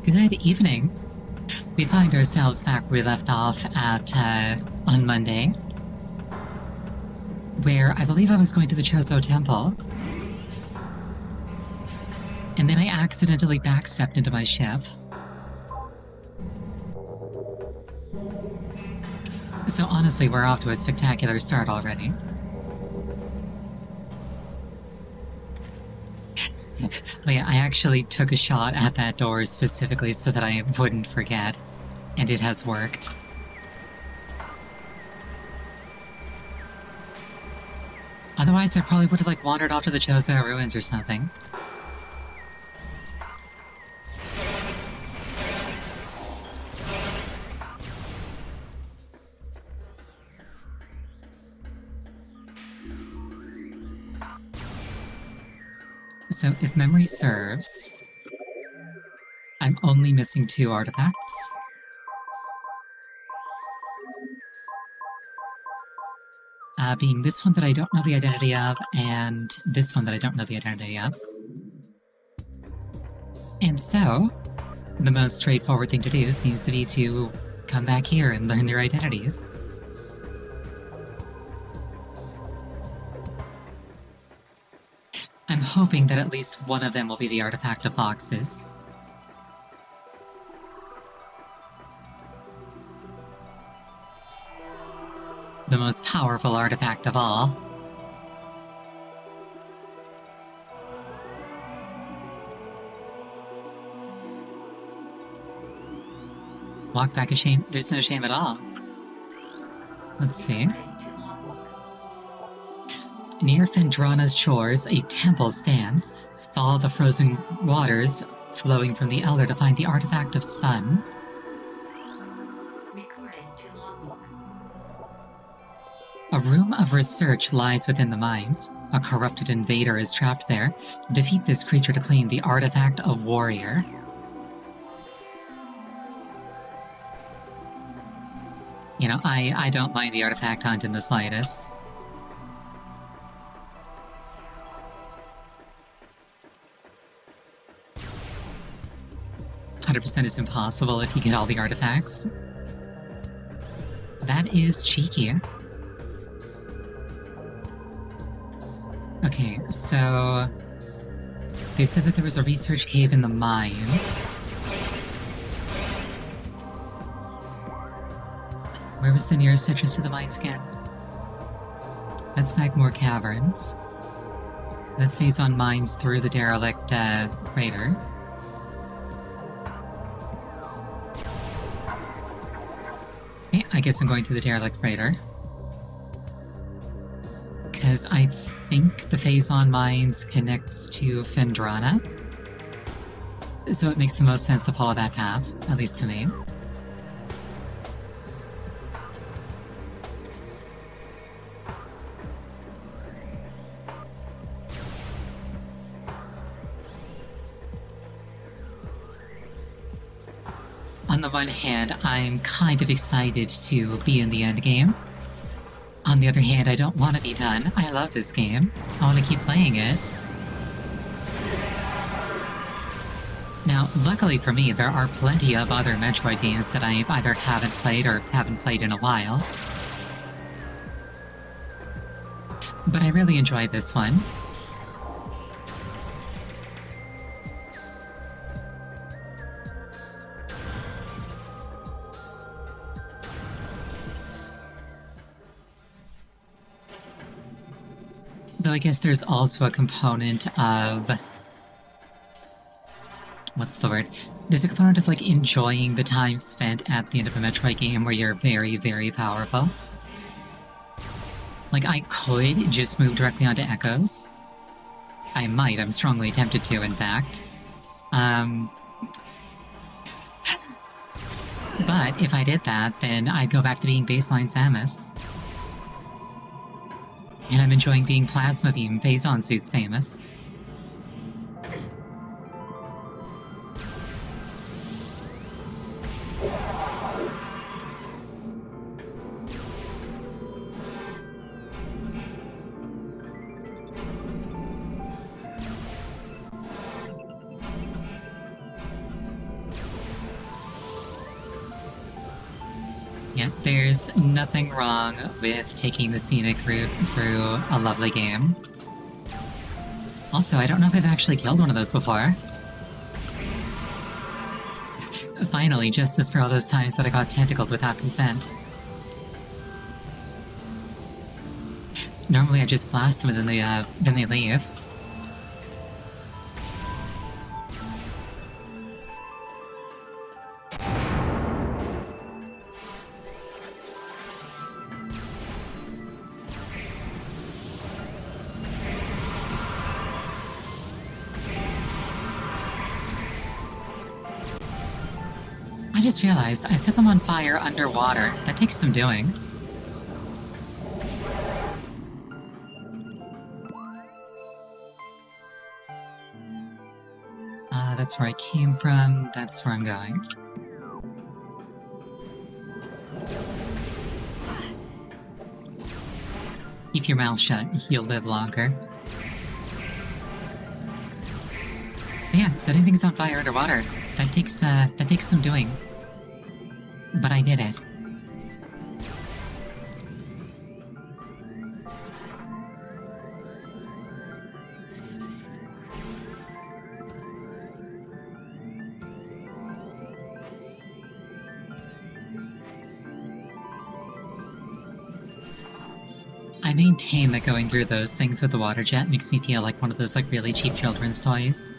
Good evening. We find ourselves back where we left off at, on Monday, where I believe I was going to the Chozo Temple. And then I accidentally backstepped into my ship. So honestly, we're off to a spectacular start already. But yeah, I actually took a shot at that door specifically so that I wouldn't forget, and it has worked. Otherwise, I probably would have, like, wandered off to the Chozo ruins or something. So, if memory serves, I'm only missing 2 artifacts. Being this one that I don't know the identity of, and this one that I don't know the identity of. And so, the most straightforward thing to do seems to be to come back here and learn their identities. I'm hoping that at least one of them will be the artifact of foxes. The most powerful artifact of all. Walk back a shame? There's no shame at all. Let's see. Near Fendrana's shores, a temple stands. Follow the frozen waters flowing from the Elder to find the artifact of sun. A room of research lies within the mines. A corrupted invader is trapped there. Defeat this creature to claim the artifact of warrior. You know, I don't mind the artifact hunt in the slightest. %, is impossible if you get all the artifacts. That is cheeky. Okay, so they said that there was a research cave in the mines. Where was the nearest entrance to the mines again? That's Magmoor Caverns. That's phase on mines through the derelict raider. Okay, I guess I'm going to the derelict raider. Because I think the Phazon Mines connects to Fendrana. So it makes the most sense to follow that path, at least to me. On the one hand, I'm kind of excited to be in the endgame. On the other hand, I don't want to be done. I love this game. I want to keep playing it. Now, luckily for me, there are plenty of other Metroid games that I either haven't played or haven't played in a while. But I really enjoy this one. Though I guess there's also a component of... what's the word? There's a component of, like, enjoying the time spent at the end of a Metroid game where you're very, very powerful. Like, I could just move directly onto Echoes. I might, I'm strongly tempted to, in fact. But if I did that, then I'd go back to being baseline Samus. And I'm enjoying being Plasma Beam Phazon Suit Samus. Yeah, there's nothing wrong with taking the scenic route through a lovely game. Also, I don't know if I've actually killed one of those before. Finally, justice for all those times that I got tentacled without consent. Normally I just blast them and then they leave. I just realized I set them on fire underwater. That takes some doing. That's where I came from. That's where I'm going. Keep your mouth shut. You'll live longer. But yeah, setting things on fire underwater. That takes some doing. But I did it. I maintain that going through those things with the water jet makes me feel like one of those like really cheap children's toys.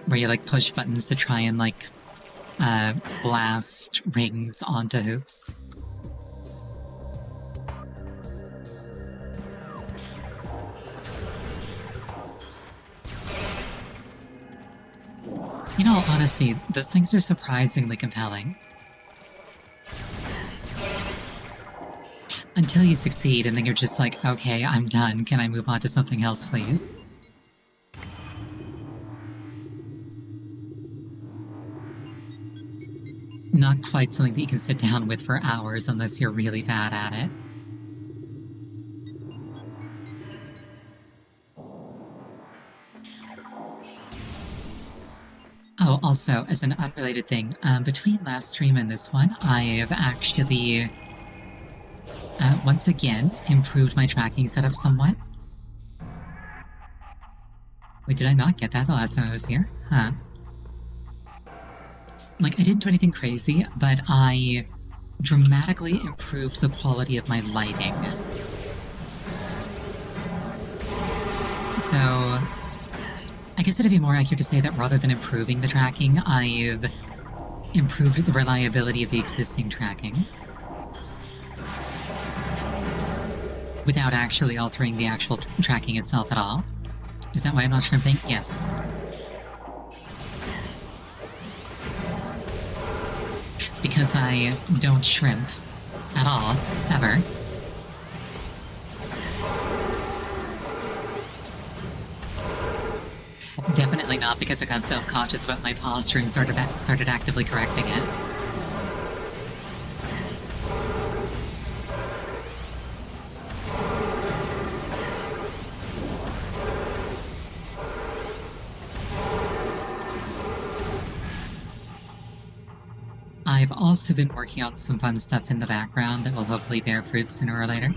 Where you like push buttons to try and like blast rings onto hoops. You know, honestly, those things are surprisingly compelling. Until you succeed, and then you're just like, okay, I'm done. Can I move on to something else, please? Not quite something that you can sit down with for hours unless you're really bad at it. Oh, also, as an unrelated thing, between last stream and this one, I've actually once again improved my tracking setup somewhat. Wait, did I not get that the last time I was here? Huh. Like, I didn't do anything crazy, but I dramatically improved the quality of my lighting. So, I guess it'd be more accurate to say that rather than improving the tracking, I've improved the reliability of the existing tracking. Without actually altering the actual tracking itself at all. Is that why I'm not shrimping? Yes. Because I don't shrimp at all, ever. Definitely not because I got self-conscious about my posture and started actively correcting it. I've also been working on some fun stuff in the background that will hopefully bear fruit sooner or later.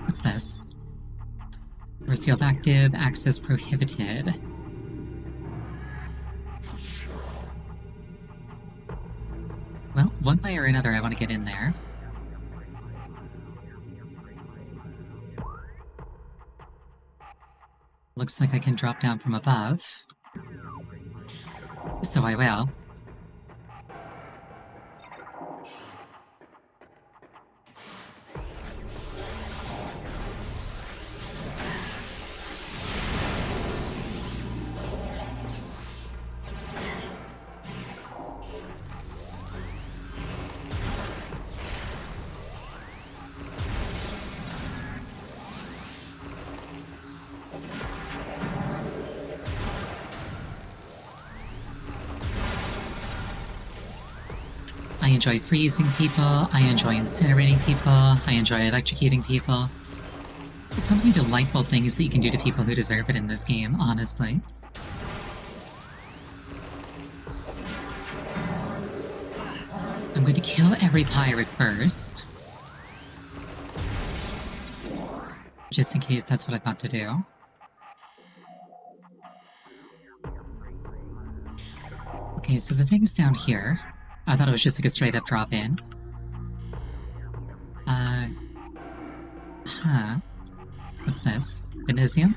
What's this? Force field active, access prohibited. Well, one way or another I want to get in there. Looks like I can drop down from above. So I will. enjoy freezing people, I enjoy incinerating people, I enjoy electrocuting people. So many delightful things that you can do to people who deserve it in this game, honestly. I'm going to kill every pirate first. Just in case that's what I thought to do. Okay, so the thing's down here. I thought it was just like a straight up drop in. Huh. What's this? Venesium?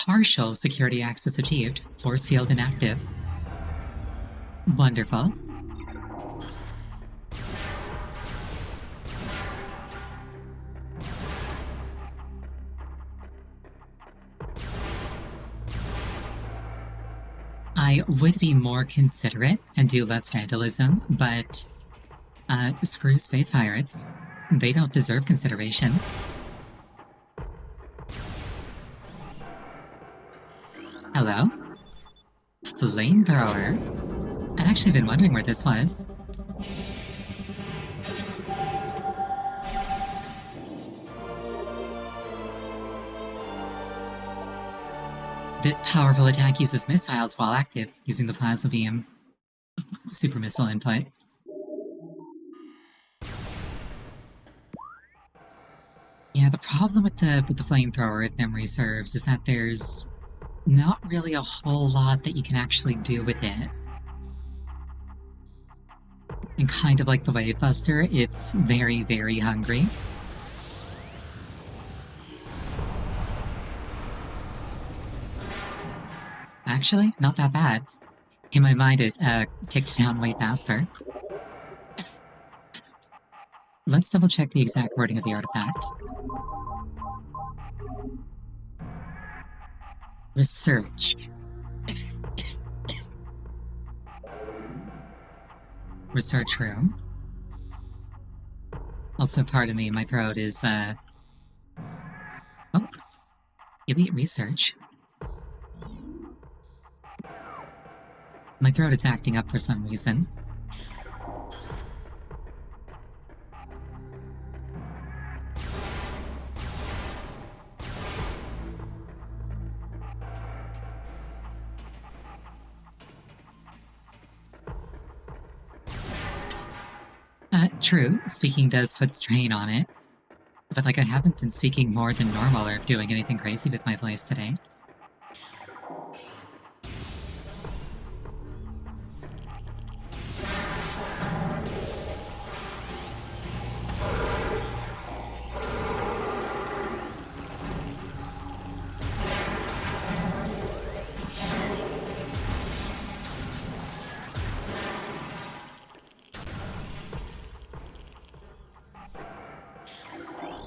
Partial security access achieved. Force field inactive. Wonderful. I would be more considerate and do less vandalism, but screw space pirates. They don't deserve consideration. Hello? Flamethrower? I'd actually been wondering where this was. This powerful attack uses missiles while active, using the plasma beam super missile input. Yeah, the problem with the flamethrower, if memory serves, is that there's not really a whole lot that you can actually do with it. And kind of like the Wave Buster, it's very, very hungry. Actually, not that bad. In my mind, it ticked down way faster. Let's double check the exact wording of the artifact. Research. Research room. Also, pardon me, my throat is, Oh. Elite research. My throat is acting up for some reason. True, speaking does put strain on it. But, like, I haven't been speaking more than normal or doing anything crazy with my voice today.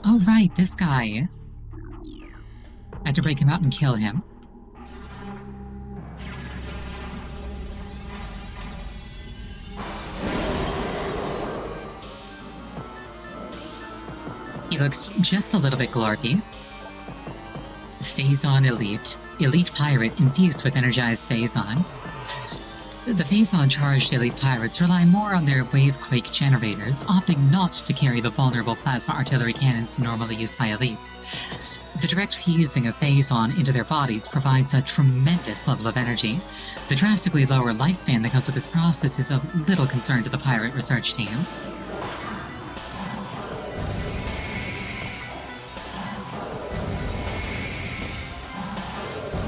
Oh right, this guy. I had to break him out and kill him. He looks just a little bit glorpy. Phazon Elite. Elite Pirate infused with energized Phazon. The Phazon-charged elite pirates rely more on their wavequake generators, opting not to carry the vulnerable plasma artillery cannons normally used by elites. The direct fusing of Phazon into their bodies provides a tremendous level of energy. The drastically lower lifespan that comes with this process is of little concern to the pirate research team.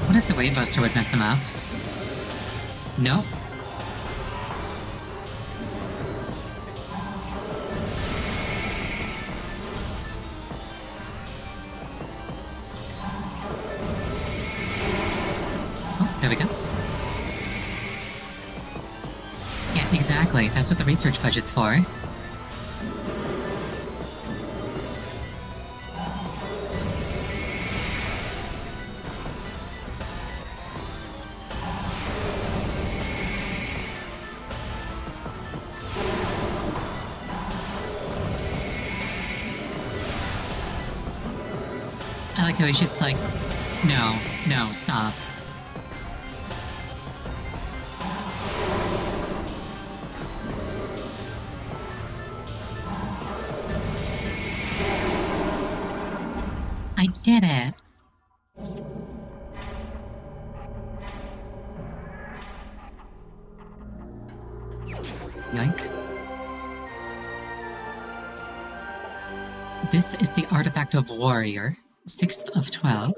What if the Wave Buster would mess him up? Nope. There we go. Yeah, exactly. That's what the research budget's for. I like how he's just like, no, stop. I did it! Yoink. This is the Artifact of Warrior, 6th of 12.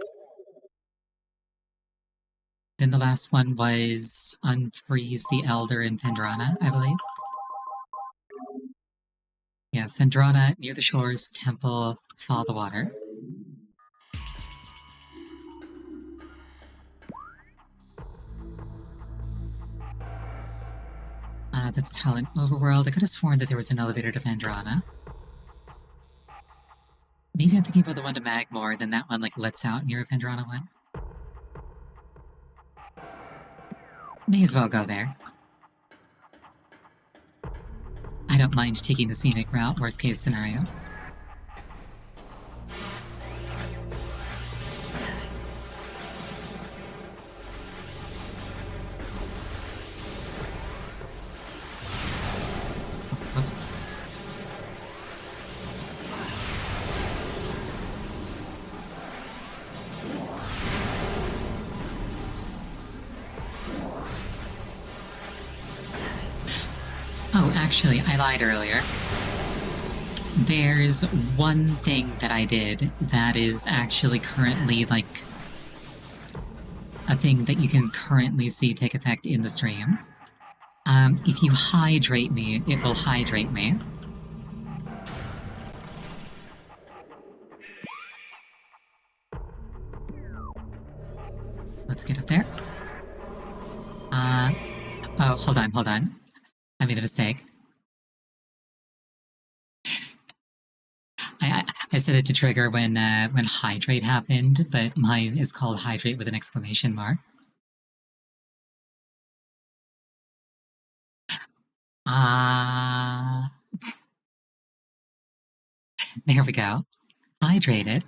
Then the last one was Unfreeze the Elder in Phendrana, I believe. Yeah, Phendrana, Near the Shores, Temple, Fall the Water. That's Talent Overworld. I could have sworn that there was an elevator to Phendrana. Maybe I'm thinking about the one to Magmore, then that one like lets out near a Phendrana one. May as well go there. I don't mind taking the scenic route, worst case scenario. Whoops. Oh, actually, I lied earlier. There's one thing that I did that is actually currently, like, a thing that you can currently see take effect in the stream. If you hydrate me, it will hydrate me. Let's get up there. Oh, hold on. I made a mistake. I set it to trigger when hydrate happened, but mine is called hydrate with an exclamation mark. There we go. Hydrated.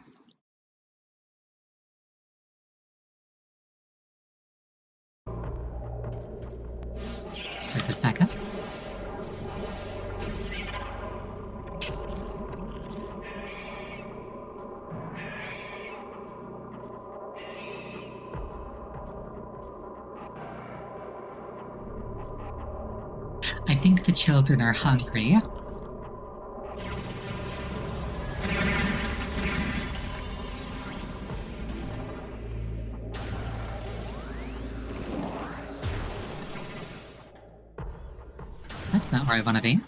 Start this back up. I think the children are hungry. That's not where I want to be.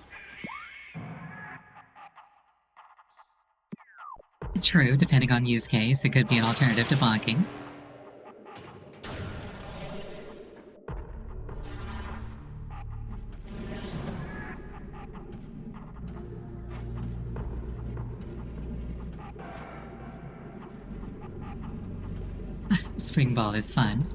True, depending on use case, it could be an alternative to bonking. Spring ball is fun.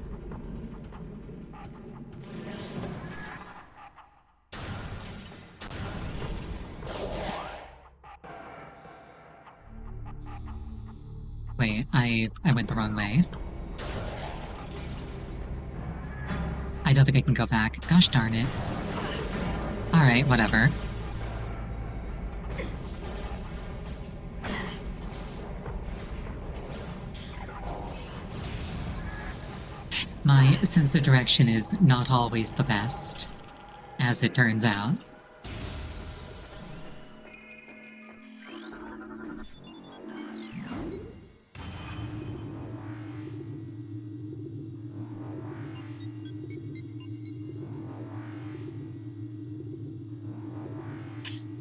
Wait, I went the wrong way. I don't think I can go back. Gosh darn it. Alright, whatever. My sense of direction is not always the best, as it turns out.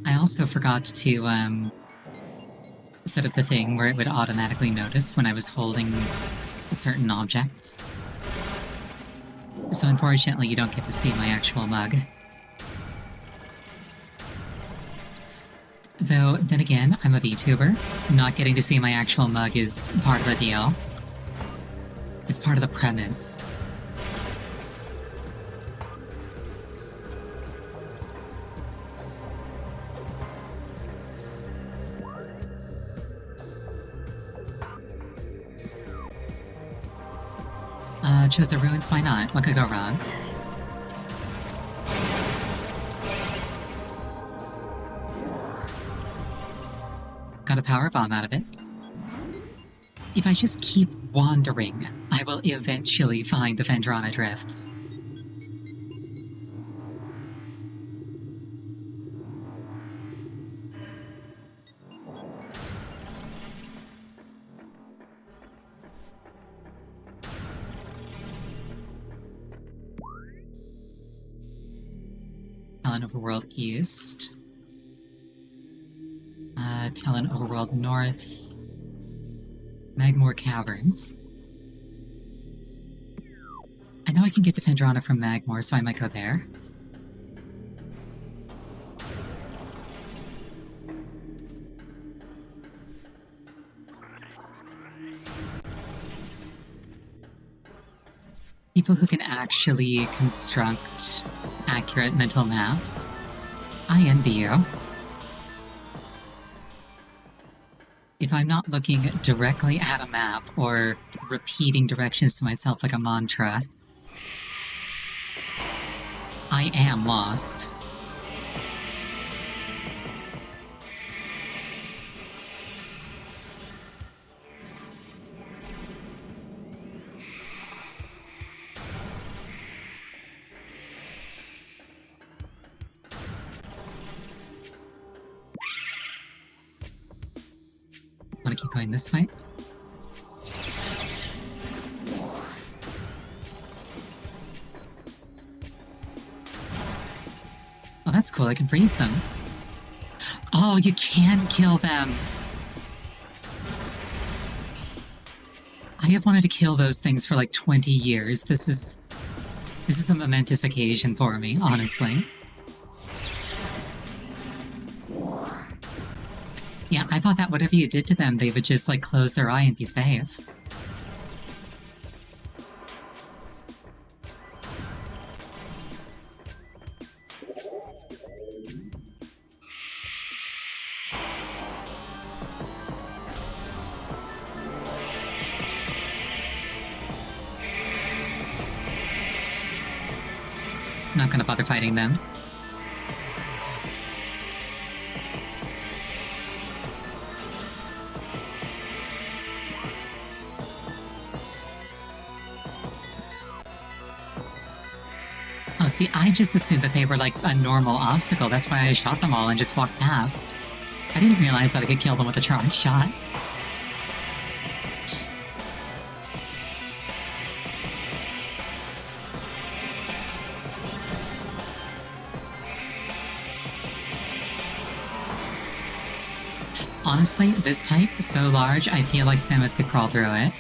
I also forgot to, set up the thing where it would automatically notice when I was holding certain objects. So unfortunately, you don't get to see my actual mug. Though, then again, I'm a VTuber. Not getting to see my actual mug is part of the deal. It's part of the premise. Chose the ruins, why not? What could go wrong? Got a power bomb out of it. If I just keep wandering, I will eventually find the Phendrana Drifts. Talon Overworld East. Talon Overworld North. Magmoor Caverns. I know I can get to Phendrana from Magmoor, so I might go there. People who can actually construct accurate mental maps. I envy you. If I'm not looking directly at a map or repeating directions to myself like a mantra, I am lost. Want to keep going this way? Oh, that's cool. I can freeze them. Oh, you can kill them! I have wanted to kill those things for like 20 years. This is a momentous occasion for me, honestly. Yeah, I thought that whatever you did to them, they would just like close their eye and be safe. Not gonna bother fighting them. Oh, see, I just assumed that they were like a normal obstacle. That's why I shot them all and just walked past. I didn't realize that I could kill them with a charge shot. Honestly, this pipe is so large, I feel like Samus could crawl through it.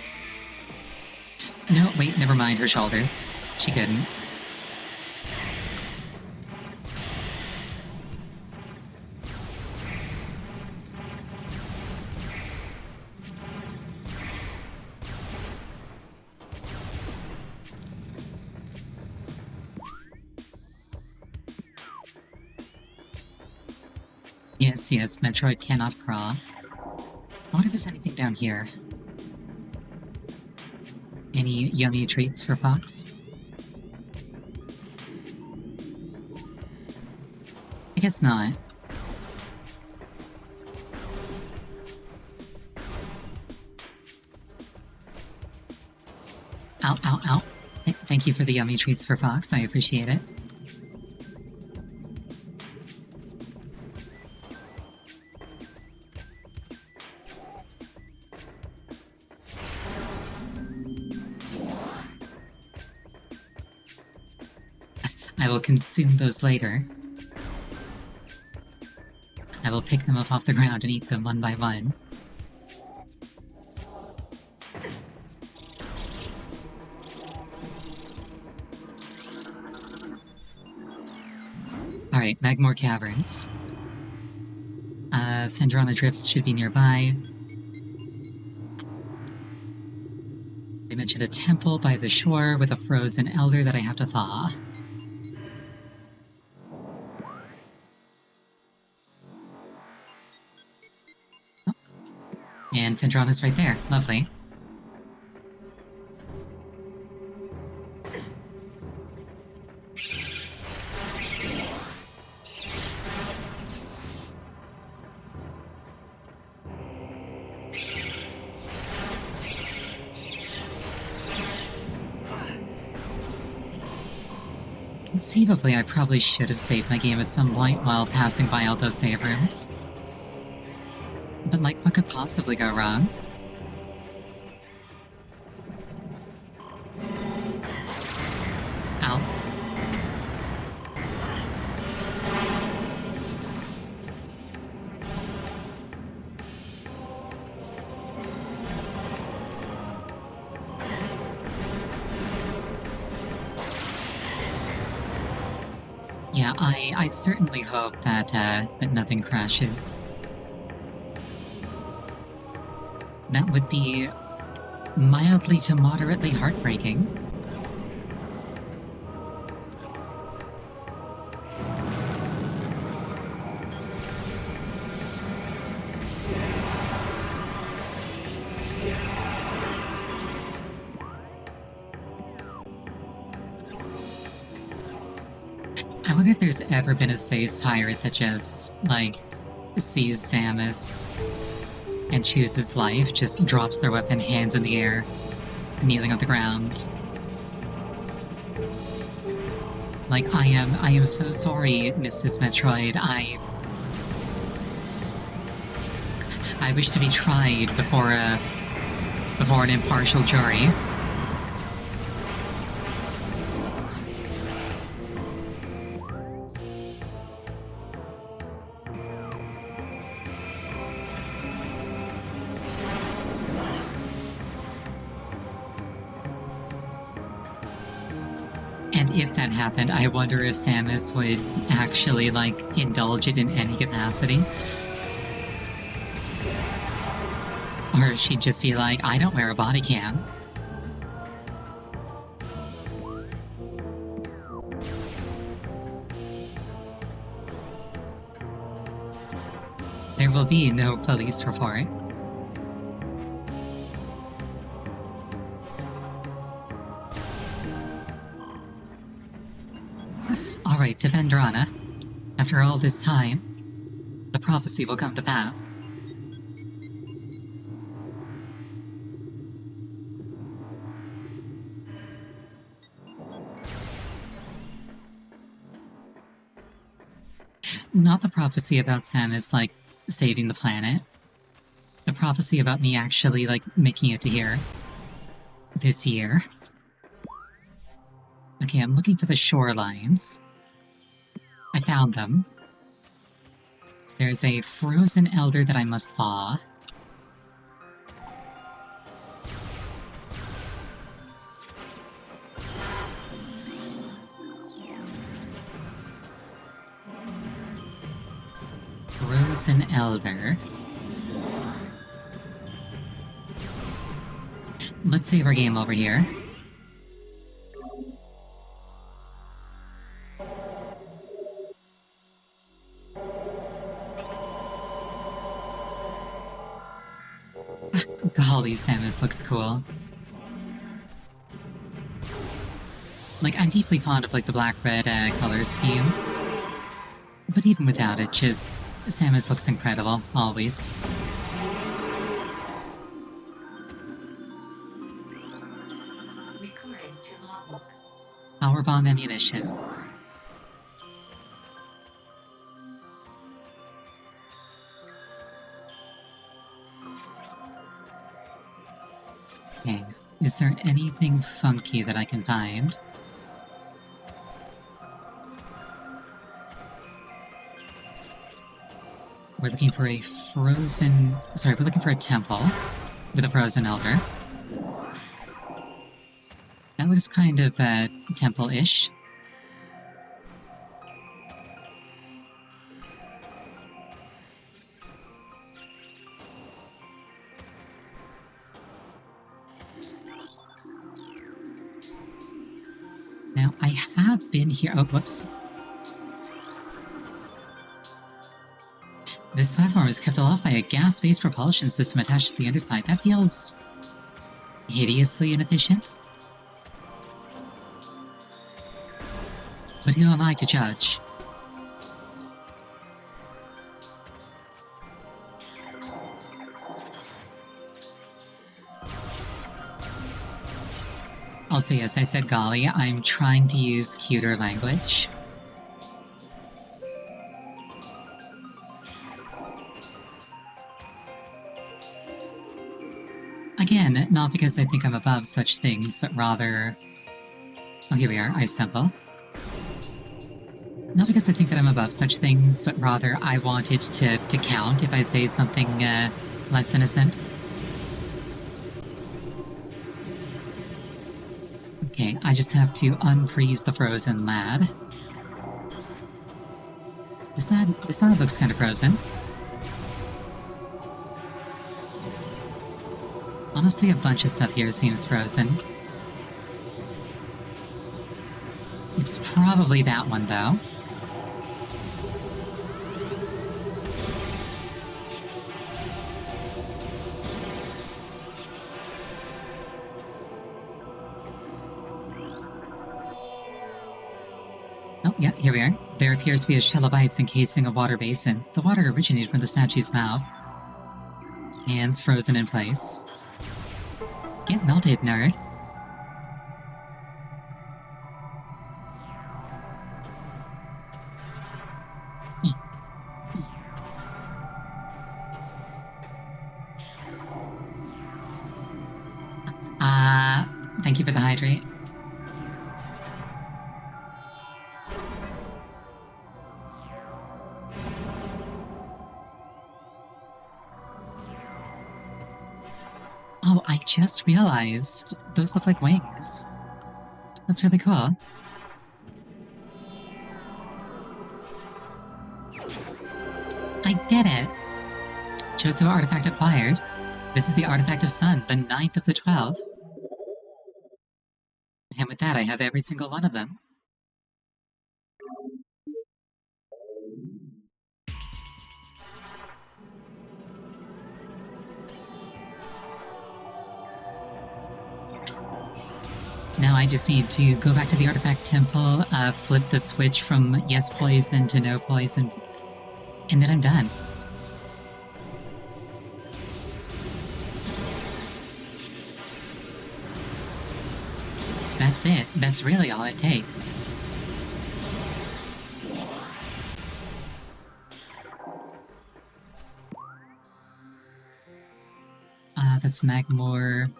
No, wait, never mind her shoulders. She couldn't. Yes, Metroid cannot crawl. I wonder if there's anything down here. Any yummy treats for Fox? I guess not. Ow, ow, ow. Thank you for the yummy treats for Fox, I appreciate it. I will consume those later. I will pick them up off the ground and eat them one by one. Alright, Magmoor Caverns. Phendrana Drifts should be nearby. They mentioned a temple by the shore with a frozen elder that I have to thaw. Oh. And Phendrana's right there. Lovely. Conceivably, I probably should have saved my game at some point while passing by all those save rooms. But, like, what could possibly go wrong? Ow. Yeah, I certainly hope that, that nothing crashes. That would be mildly to moderately heartbreaking. I wonder if there's ever been a space pirate that just, like, sees Samus and chooses life, just drops their weapon, hands in the air, kneeling on the ground. Like, I am so sorry, Mrs. Metroid. I wish to be tried before an impartial jury. And if that happened, I wonder if Samus would actually, like, indulge it in any capacity. Or if she'd just be like, I don't wear a body cam. There will be no police report. Alright, Defendrana. After all this time, the prophecy will come to pass. Not the prophecy about Samus, like, saving the planet. The prophecy about me actually, like, making it to here. This year. Okay, I'm looking for the shorelines. I found them. There's a frozen elder that I must thaw. Frozen elder. Let's save our game over here. Golly, Samus looks cool. Like, I'm deeply fond of, like, the black-red color scheme. But even without it, just Samus looks incredible, always. Power bomb ammunition. Okay, is there anything funky that I can find? We're looking for a frozen... Sorry, we're looking for a temple with a frozen elder. That looks kind of, temple-ish. Now, I have been here... Oh, whoops. This platform is kept aloft by a gas-based propulsion system attached to the underside. That feels... hideously inefficient. But who am I to judge? Also, yes, I said golly. I'm trying to use cuter language. Again, not because I think I'm above such things, but rather... Oh, here we are, Ice Temple. Not because I think that I'm above such things, but rather I want it to count if I say something less innocent. Okay, I just have to unfreeze the frozen lad. This lad looks kind of frozen. Honestly, a bunch of stuff here seems frozen. It's probably that one, though. Oh, yeah, here we are. There appears to be a shell of ice encasing a water basin. The water originated from the statue's mouth. Hands frozen in place. Get melted, nerd. Thank you for the hydrate. Oh, I just realized those look like wings. That's really cool. I did it! Joseph artifact acquired. This is the artifact of Sun, the 9th of the 12. And with that, I have every single one of them. Now I just need to go back to the artifact temple, flip the switch from yes poison to no poison, and then I'm done. That's it. That's really all it takes. That's Magmore.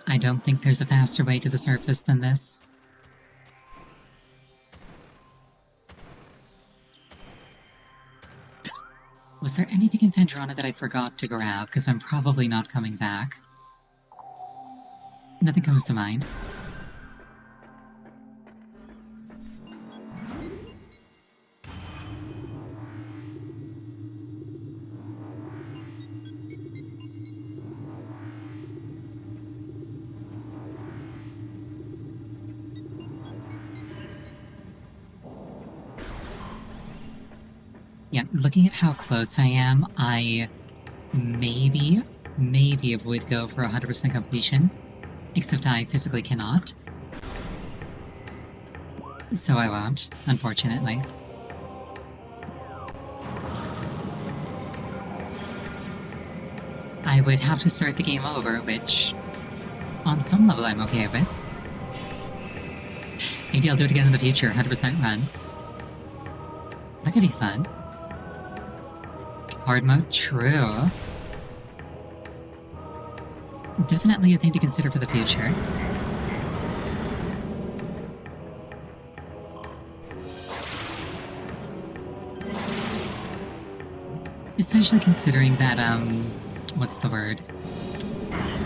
I don't think there's a faster way to the surface than this. Was there anything in Phendrana that I forgot to grab? Because I'm probably not coming back. Nothing comes to mind. Yeah, looking at how close I am, I maybe would go for 100% completion, except I physically cannot. So I won't, unfortunately. I would have to start the game over, which, on some level, I'm okay with. Maybe I'll do it again in the future, 100% run. That could be fun. Hard mode? True. Definitely a thing to consider for the future. Especially considering that, what's the word?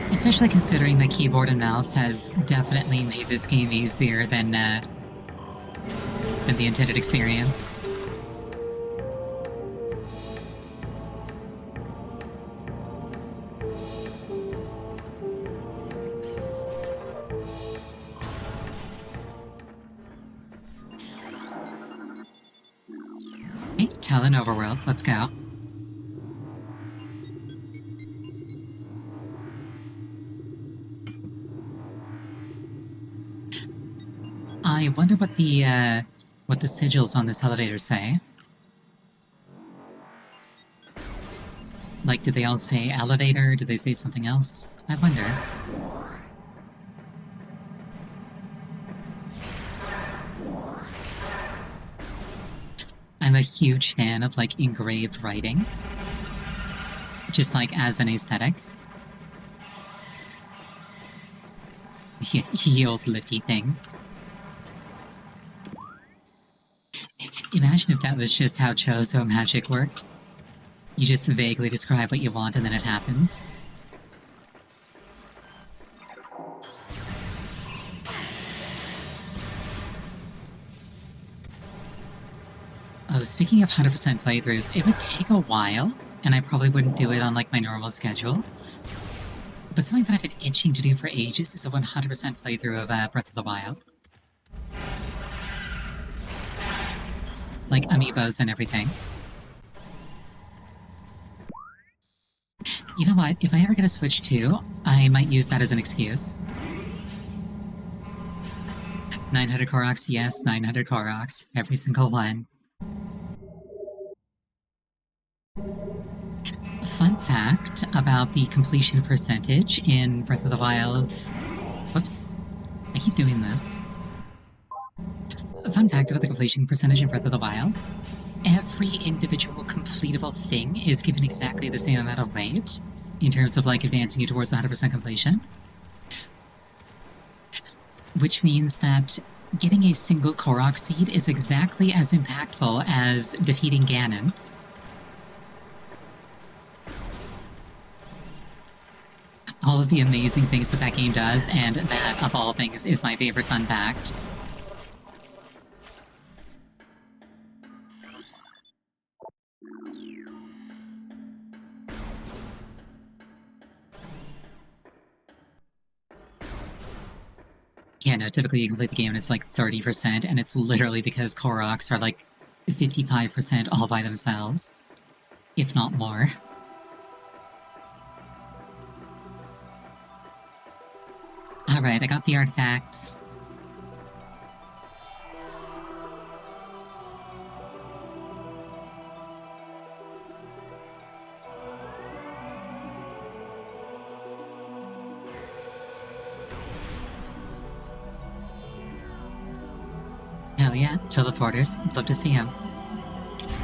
Especially considering that keyboard and mouse has definitely made this game easier than the intended experience. Okay, Talon Overworld, let's go. I wonder what the sigils on this elevator say. Like, did they all say elevator? Did they say something else? I wonder. I'm a huge fan of, like, engraved writing. Just, like, as an aesthetic. Ye old lifty thing. Imagine if that was just how Chozo magic worked. You just vaguely describe what you want and then it happens. Oh, speaking of 100% playthroughs, it would take a while, and I probably wouldn't do it on, like, my normal schedule. But something that I've been itching to do for ages is a 100% playthrough of Breath of the Wild. Like, amiibos and everything. You know what? If I ever get a Switch 2, I might use that as an excuse. 900 Koroks, yes, 900 Koroks. Every single one. Fun fact about the completion percentage in Breath of the Wild... Whoops. I keep doing this. A fun fact about the completion percentage in Breath of the Wild. Every individual completable thing is given exactly the same amount of weight in terms of, like, advancing you towards 100% completion. Which means that getting a single Korok seed is exactly as impactful as defeating Ganon. All of the amazing things that that game does, and that, of all things, is my favorite fun fact. Yeah, no, typically you complete the game and it's like 30%, and it's literally because Koroks are like 55% all by themselves. If not more. Alright, I got the artifacts. Hell yeah, teleporters. Love to see him.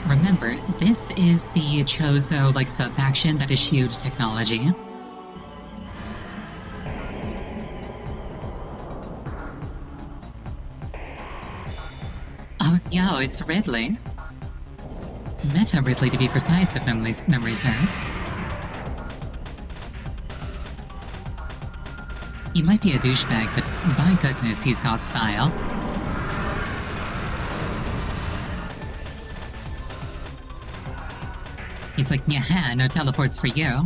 Remember, this is the Chozo, like, sub-faction that eschewed technology. Oh, yo, it's Ridley. Meta Ridley, to be precise, if memory serves. He might be a douchebag, but by goodness, he's got style. He's like, yeah, no teleports for you.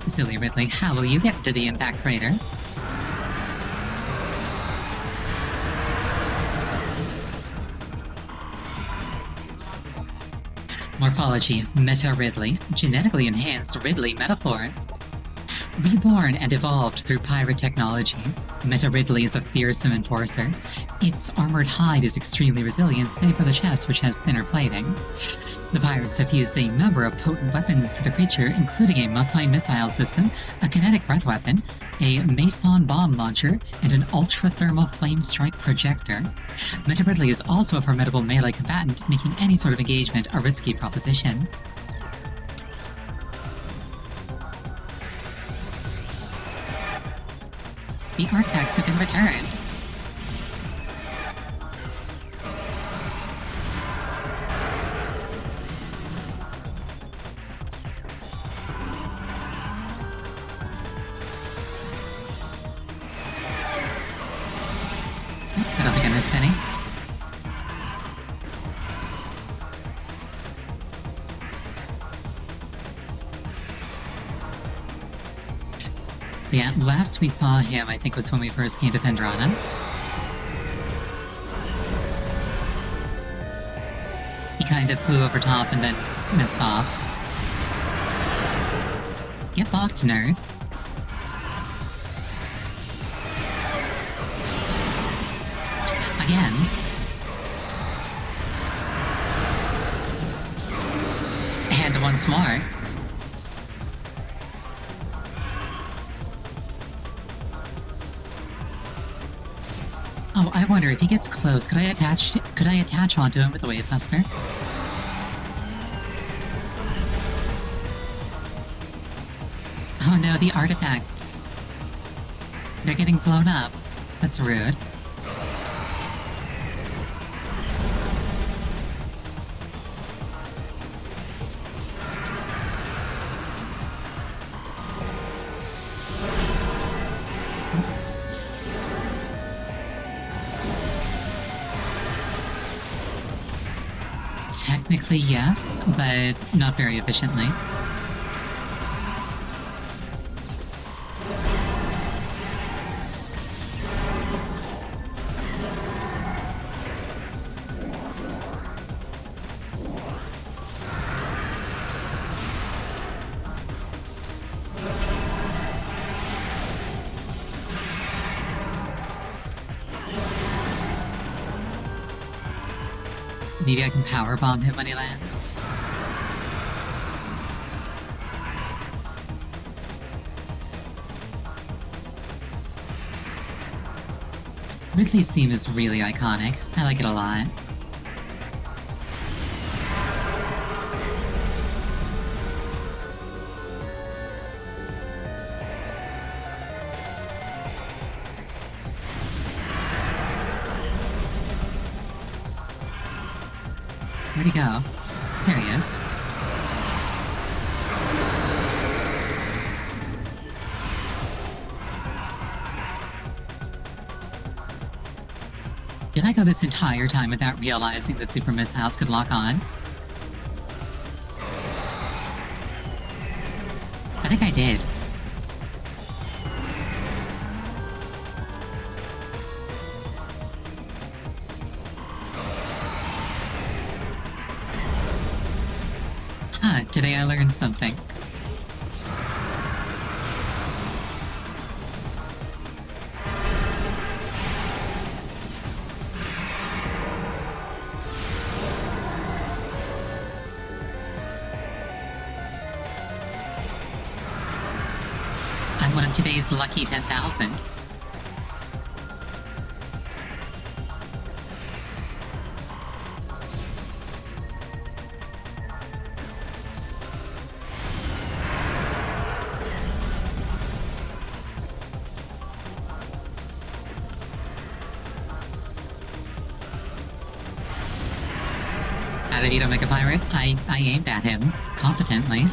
Silly Ridley, how will you get to the impact crater? Morphology, Meta Ridley, genetically enhanced Ridley metaphor. Reborn and evolved through pirate technology, Meta Ridley is a fearsome enforcer. Its armored hide is extremely resilient, save for the chest, which has thinner plating. The pirates have used a number of potent weapons to the creature, including a multi missile system, a kinetic breath weapon, a Mason bomb launcher, and an ultra-thermal flame strike projector. Meta Ridley is also a formidable melee combatant, making any sort of engagement a risky proposition. The artifacts have been returned. I don't think I missed any. Yeah, last we saw him, I think, was when we first came to Phendrana. He kind of flew over top and then missed off. Get blocked, nerd. again. And once more. Oh, I wonder if he gets close, could I attach onto him with the Wave Buster? Oh no, the artifacts. They're getting blown up. That's rude. Technically, yes, but not very efficiently. Maybe I can powerbomb him when he lands. Ridley's theme is really iconic. I like it a lot. Where'd he go? There he is. Did I go this entire time without realizing that Super Missiles could lock on? I think I did. Huh, today I learned something. I'm one of today's lucky 10,000. How did he make a pirate? I aimed at him competently.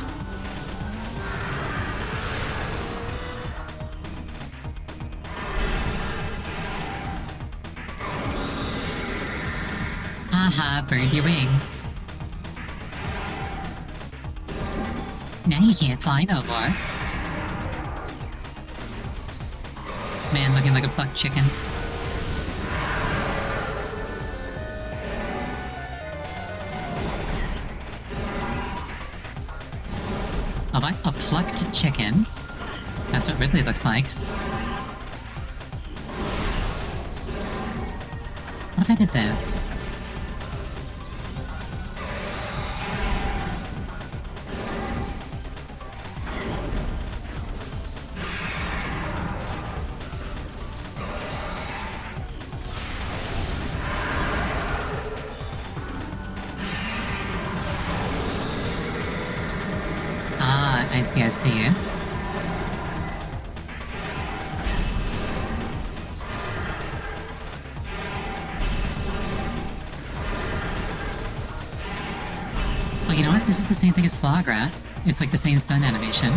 Haha, burned your wings. Now you can't fly no more. Man looking like a plucked chicken. Oh, what? A plucked chicken? That's what Ridley looks like. What if I did this? I see it. Well, you know what? This is the same thing as Flagra. It's like the same stun animation.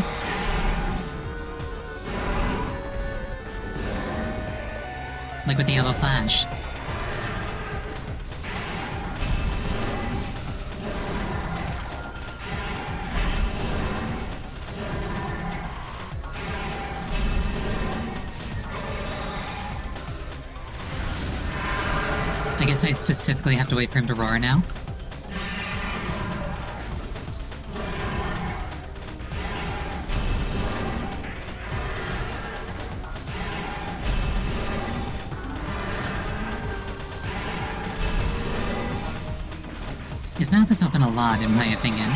Like with the yellow flash. I guess I specifically have to wait for him to roar now. His mouth is open a lot, in my opinion.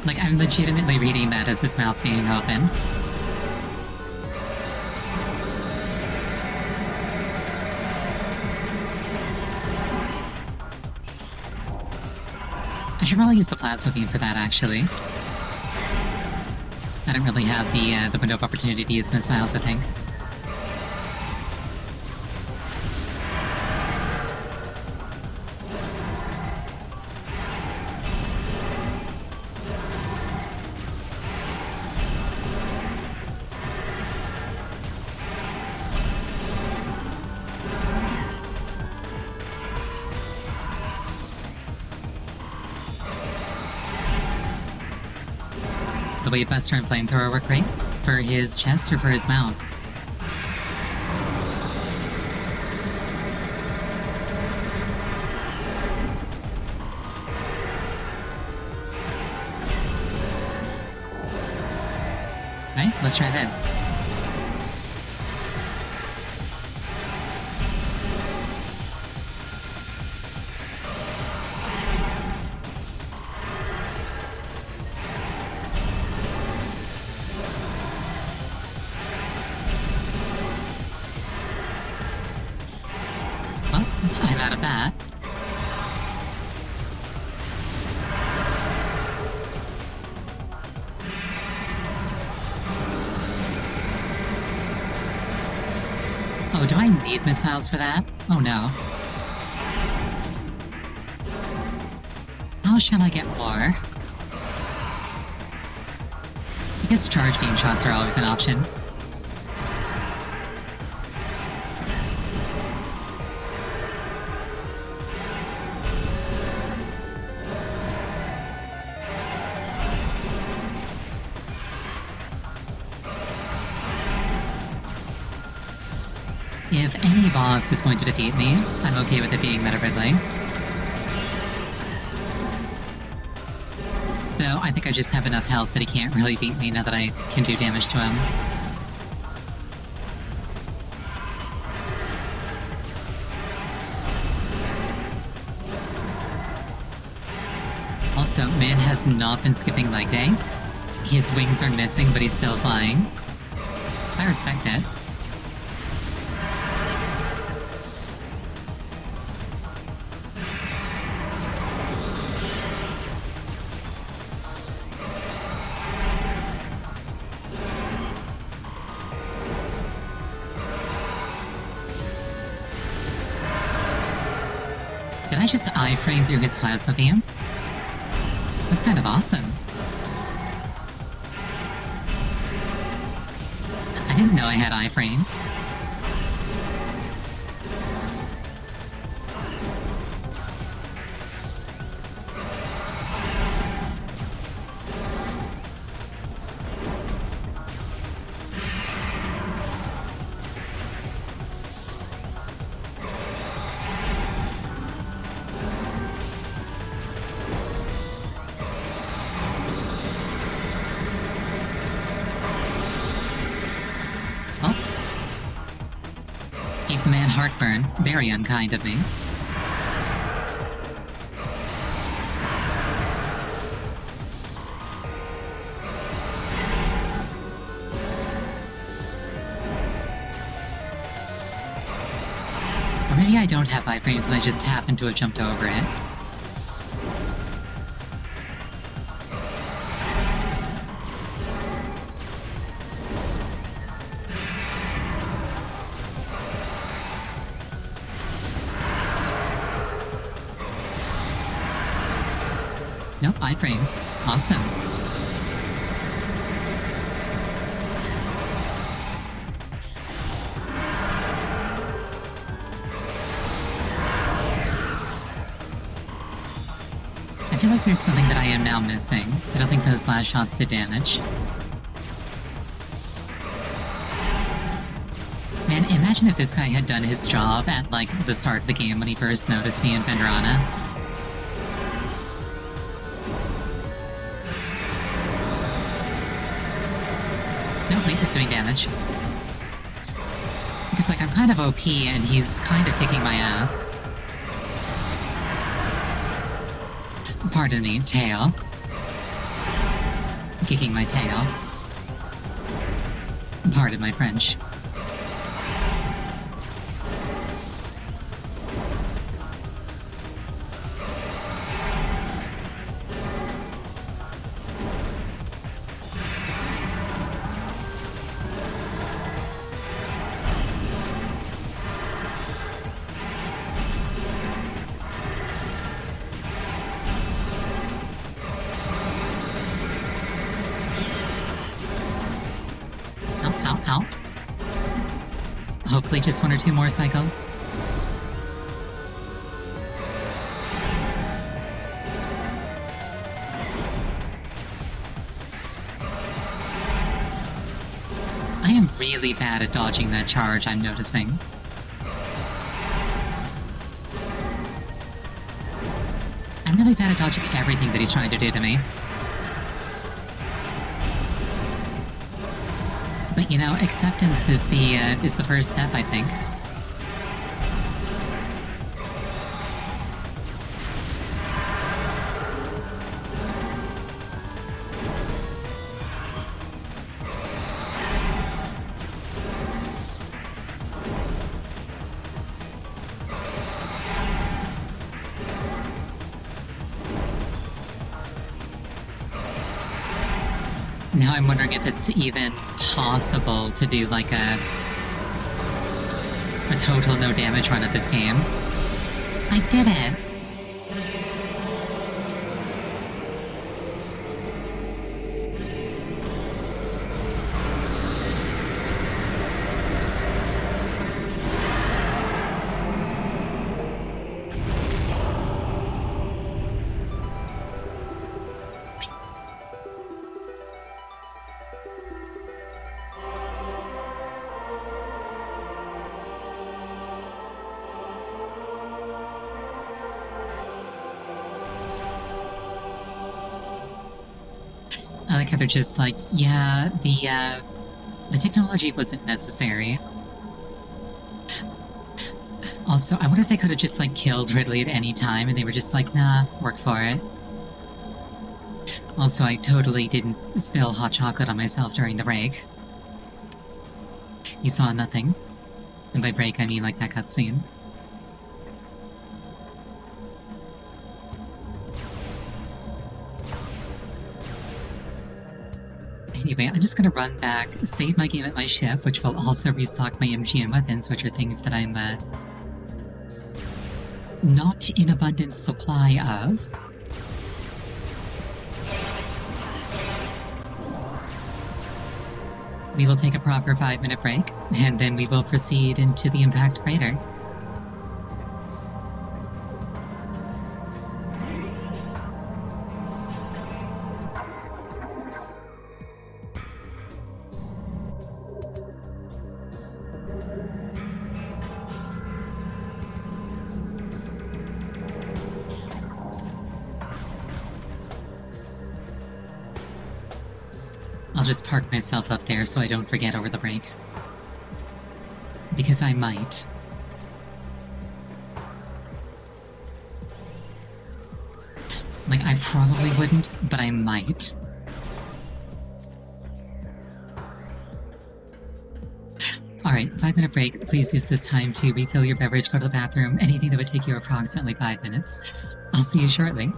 Like, I'm legitimately reading that as his mouth being open. I should probably use the plasma beam for that, actually. I don't really have the window of opportunity to use missiles, I think. The Wave Buster and Flamethrower work great? For his chest or for his mouth? Right, let's try this. Well, I'm out of that. Oh, do I need missiles for that? Oh no. How shall I get more? I guess charge beam shots are always an option. If any boss is going to defeat me, I'm okay with it being Metroid. Though, I think I just have enough health that he can't really beat me now that I can do damage to him. Also, man has not been skipping leg day. His wings are missing, but he's still flying. I respect it. Did I just iframe through his plasma beam? That's kind of awesome. I didn't know I had iframes. Gave the man heartburn. Very unkind of me. Or maybe I don't have iframes and I just happen to have jumped over it. Nope, iframes. Awesome. I feel like there's something that I am now missing. I don't think those last shots did damage. Man, imagine if this guy had done his job at, like, the start of the game when he first noticed me in Vendrana. No, wait, it's doing damage. Because, like, I'm kind of OP and he's kind of kicking my ass. Pardon me, tail. Kicking my tail. Pardon my French. Ow. Hopefully just 1 or 2 more cycles. I am really bad at dodging that charge, I'm noticing. I'm really bad at dodging everything that he's trying to do to me. But you know, acceptance is the first step, I think. Now I'm wondering if it's even possible to do like a total no damage run of this game. I did it! I like how they're just like, yeah, the technology wasn't necessary. Also, I wonder if they could have just like killed Ridley at any time and they were just like, nah, work for it. Also, I totally didn't spill hot chocolate on myself during the break. You saw nothing. And by break, I mean like that cutscene. Anyway, I'm just gonna run back, save my game at my ship, which will also restock my MG and weapons, which are things that I'm, not in abundant supply of. We will take a proper 5-minute break, and then we will proceed into the impact crater. I'll just park myself up there so I don't forget over the break. Because I might. Like, I probably wouldn't, but I might. Alright, 5-minute break. Please use this time to refill your beverage, go to the bathroom, anything that would take you approximately 5 minutes. I'll see you shortly.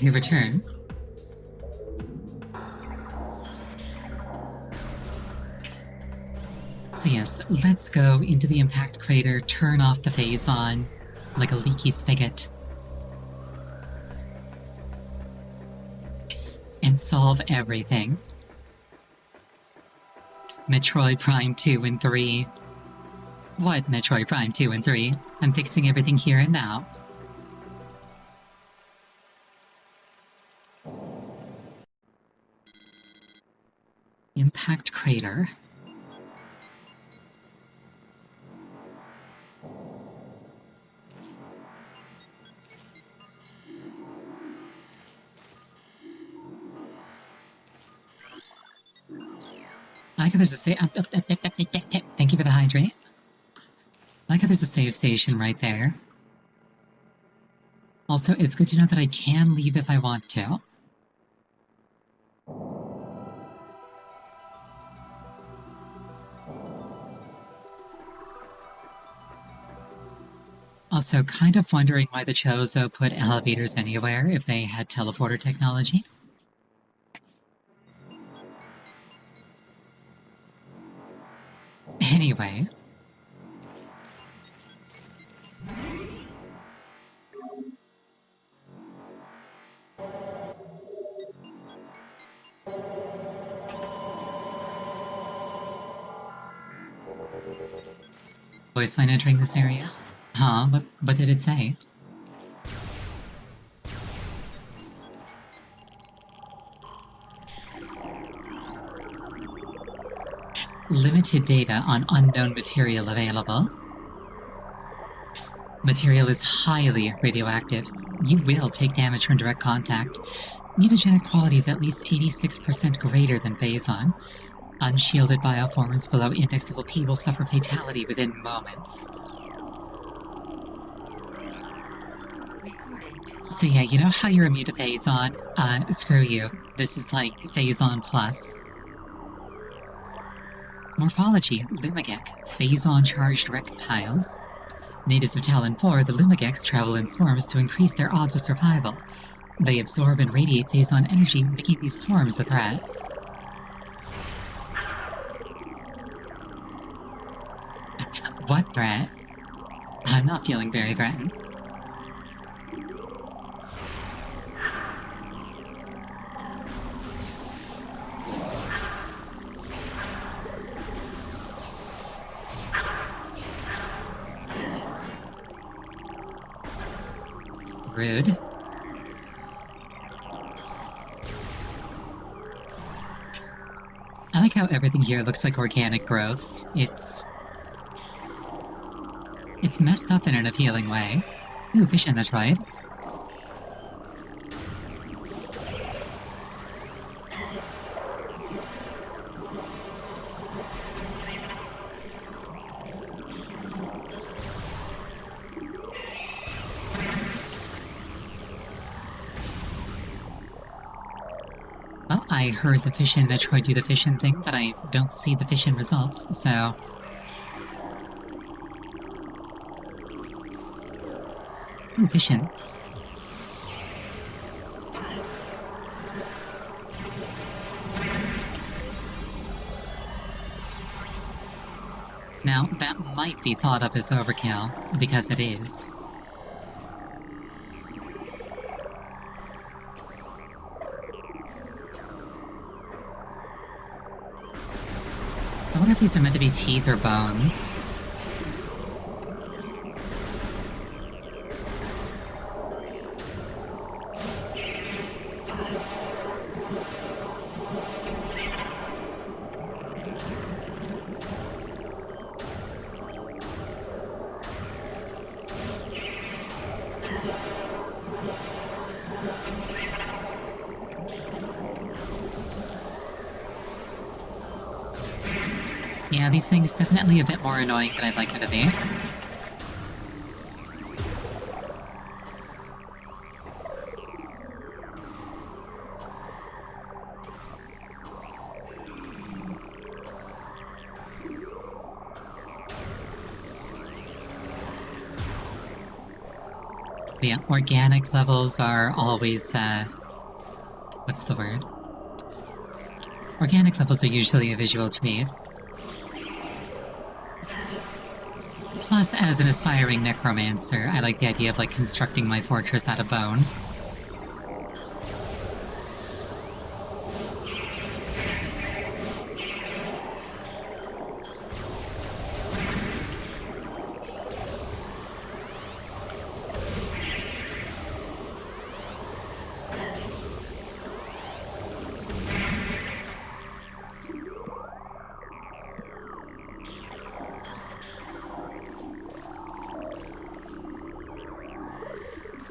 Okay, return. So yes, let's go into the impact crater, turn off the phase-on like a leaky spigot, and solve everything. Metroid Prime 2 and 3. What Metroid Prime 2 and 3? I'm fixing everything here and now. Impact crater. I like how there's a save. Thank you for the hydrate. I like how there's a save station right there. Also, it's good to know that I can leave if I want to. Also, kind of wondering why the Chozo put elevators anywhere if they had teleporter technology. Anyway. Voice line entering this area? Huh? What did it say? Limited data on unknown material available. Material is highly radioactive. You will take damage from direct contact. Mutagenic quality is at least 86% greater than phase-on. Unshielded bioforms below index level P will suffer fatality within moments. So yeah, you know how you're immune to phase-on? Screw you. This is like phase-on plus. Morphology, Lumagek, phase-on charged reptiles. Natives of Talon 4, the Lumagex travel in swarms to increase their odds of survival. They absorb and radiate phase-on energy, making these swarms a threat. What threat? I'm not feeling very threatened. Rude. I like how everything here looks like organic growths. It's messed up in an appealing way. Ooh, fish in Metroid. Well, I heard the fish in Metroid do the fishin' thing, but I don't see the fishin' results, so... Ooh, fishin'. Now, that might be thought of as overkill, because it is. I wonder if these are meant to be teeth or bones. Yeah, these things definitely a bit more annoying than I'd like them to be. But yeah, organic levels are always, what's the word? Organic levels are usually a visual treat. Plus, as an aspiring necromancer, I like the idea of, like, constructing my fortress out of bone.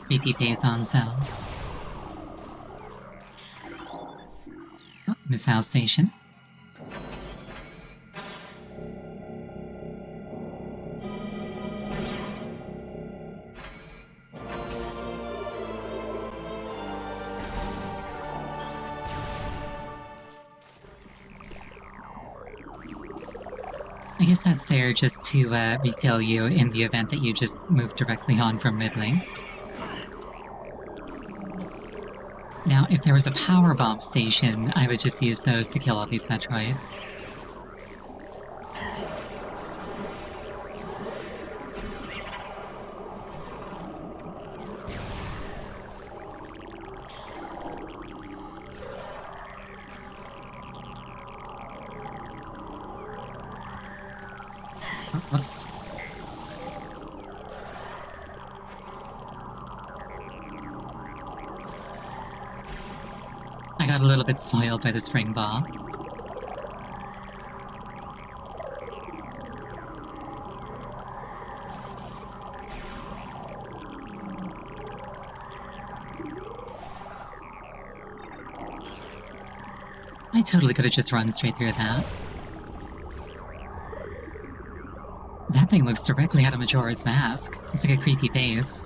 Creepy Phazon cells. Oh, missile station. I guess that's there just to refill you in the event that you just move directly on from middling. Now, if there was a power bomb station, I would just use those to kill all these Metroids. Oh, whoops. I got a little bit spoiled by the spring ball. I totally could have just run straight through that. That thing looks directly out of Majora's Mask. It's like a creepy face.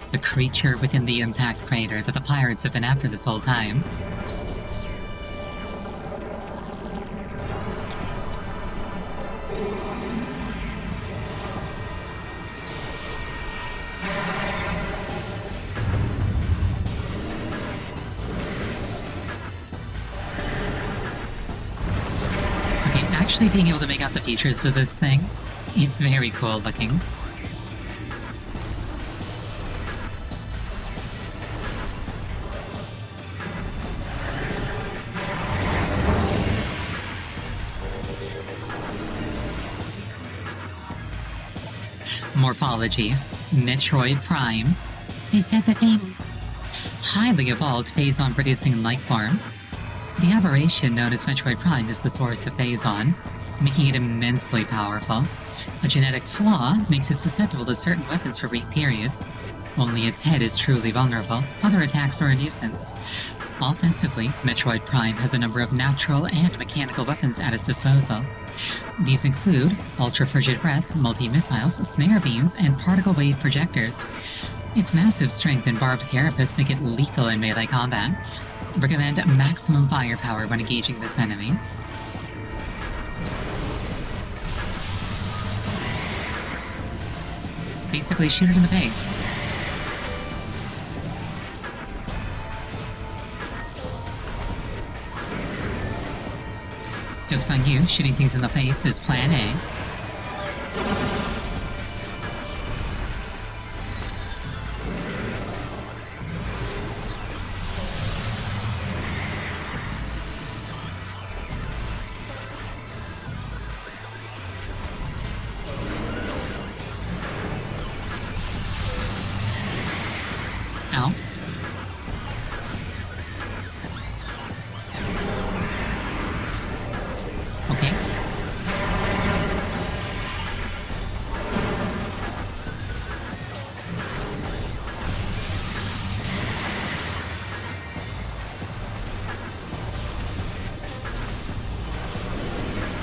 The creature within the impact crater that the pirates have been after this whole time. Okay, actually being able to make out the features of this thing, it's very cool looking. Morphology. Metroid Prime. They said that they highly evolved Phazon-producing life form. The aberration known as Metroid Prime is the source of Phazon, making it immensely powerful. A genetic flaw makes it susceptible to certain weapons for brief periods. Only its head is truly vulnerable. Other attacks are a nuisance. Offensively, Metroid Prime has a number of natural and mechanical weapons at its disposal. These include ultra-frigid breath, multi-missiles, snare beams, and particle wave projectors. Its massive strength and barbed carapace make it lethal in melee combat. Recommend maximum firepower when engaging this enemy. Basically, shoot it in the face. Joke's on you, shooting things in the face is plan A. Ow. Okay.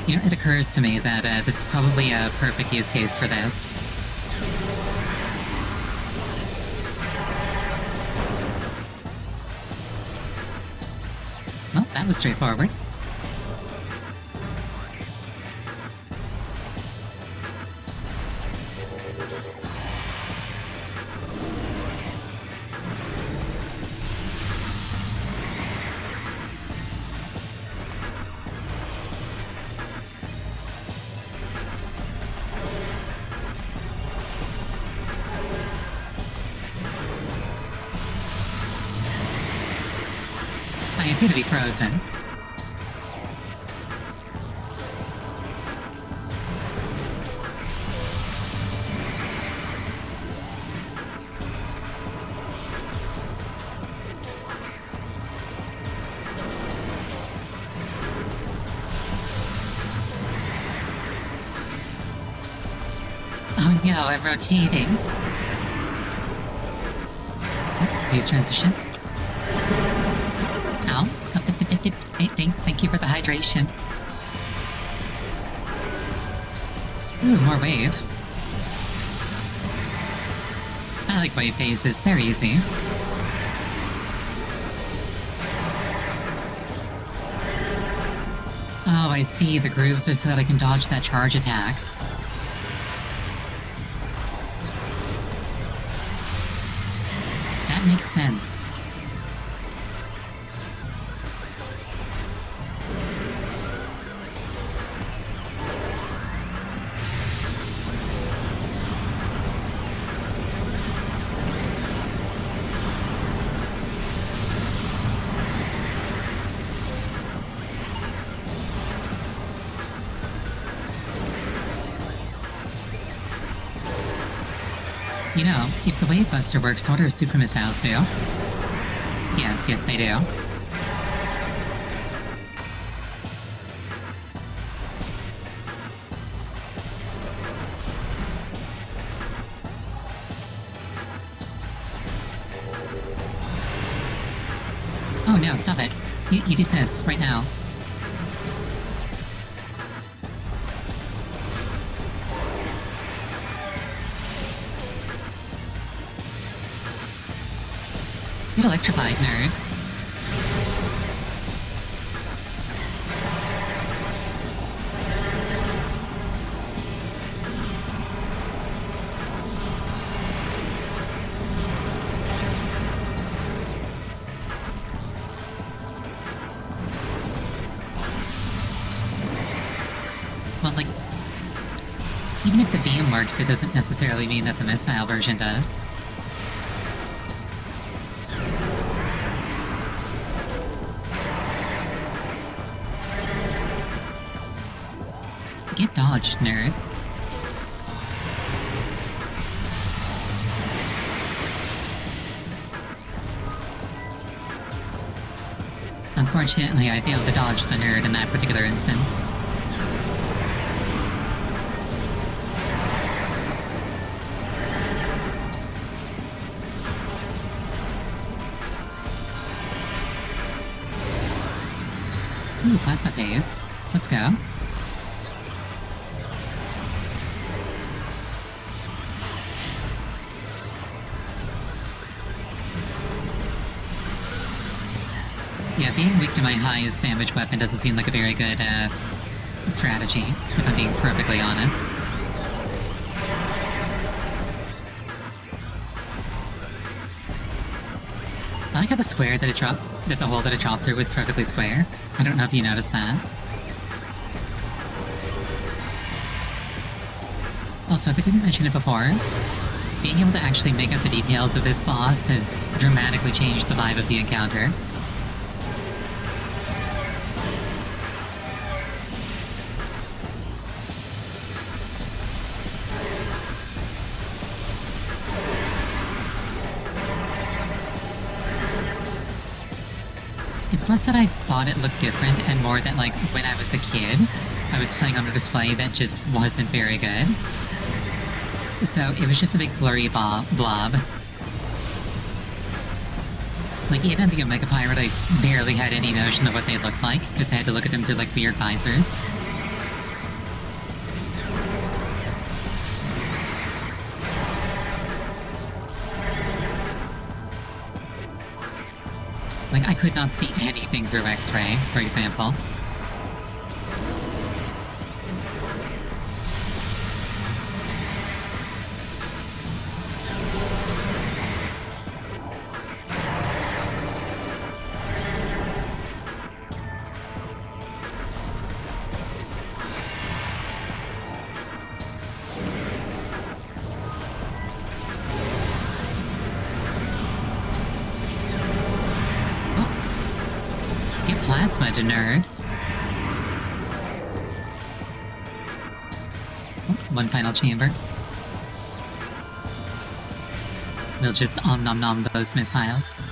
You know, it occurs to me that this is probably a perfect use case for this. Well, that was straightforward. appear to be frozen. Oh no, I'm rotating. Oh, phase transition. Ow. Thank you for the hydration. Ooh, more wave. I like wave phases, they're easy. Oh, I see. The grooves are so that I can dodge that charge attack. That makes sense. You know, if the Wave Buster works, what do super missiles do? Yes, they do. Oh no, stop it. You desist, right now. Get electrified, nerd. Well, like, even if the beam works, it doesn't necessarily mean that the missile version does. Get dodged, nerd. Unfortunately, I failed to dodge the nerd in that particular instance. Ooh, plasma phase. Let's go. Yeah, being weak to my highest damage weapon doesn't seem like a very good, strategy, if I'm being perfectly honest. I like how the square that it dropped, that the hole that it dropped through was perfectly square. I don't know if you noticed that. Also, if I didn't mention it before, being able to actually make out the details of this boss has dramatically changed the vibe of the encounter. It's less that I thought it looked different and more that, like, when I was a kid, I was playing on a display that just wasn't very good. So it was just a big blurry blob. Like, even the Omega Pirate, I barely had any notion of what they looked like, because I had to look at them through, like, weird visors. Like, I could not see anything through X-ray, for example. plasma, nerd. Oh, one final chamber. We'll just om-nom-nom those missiles.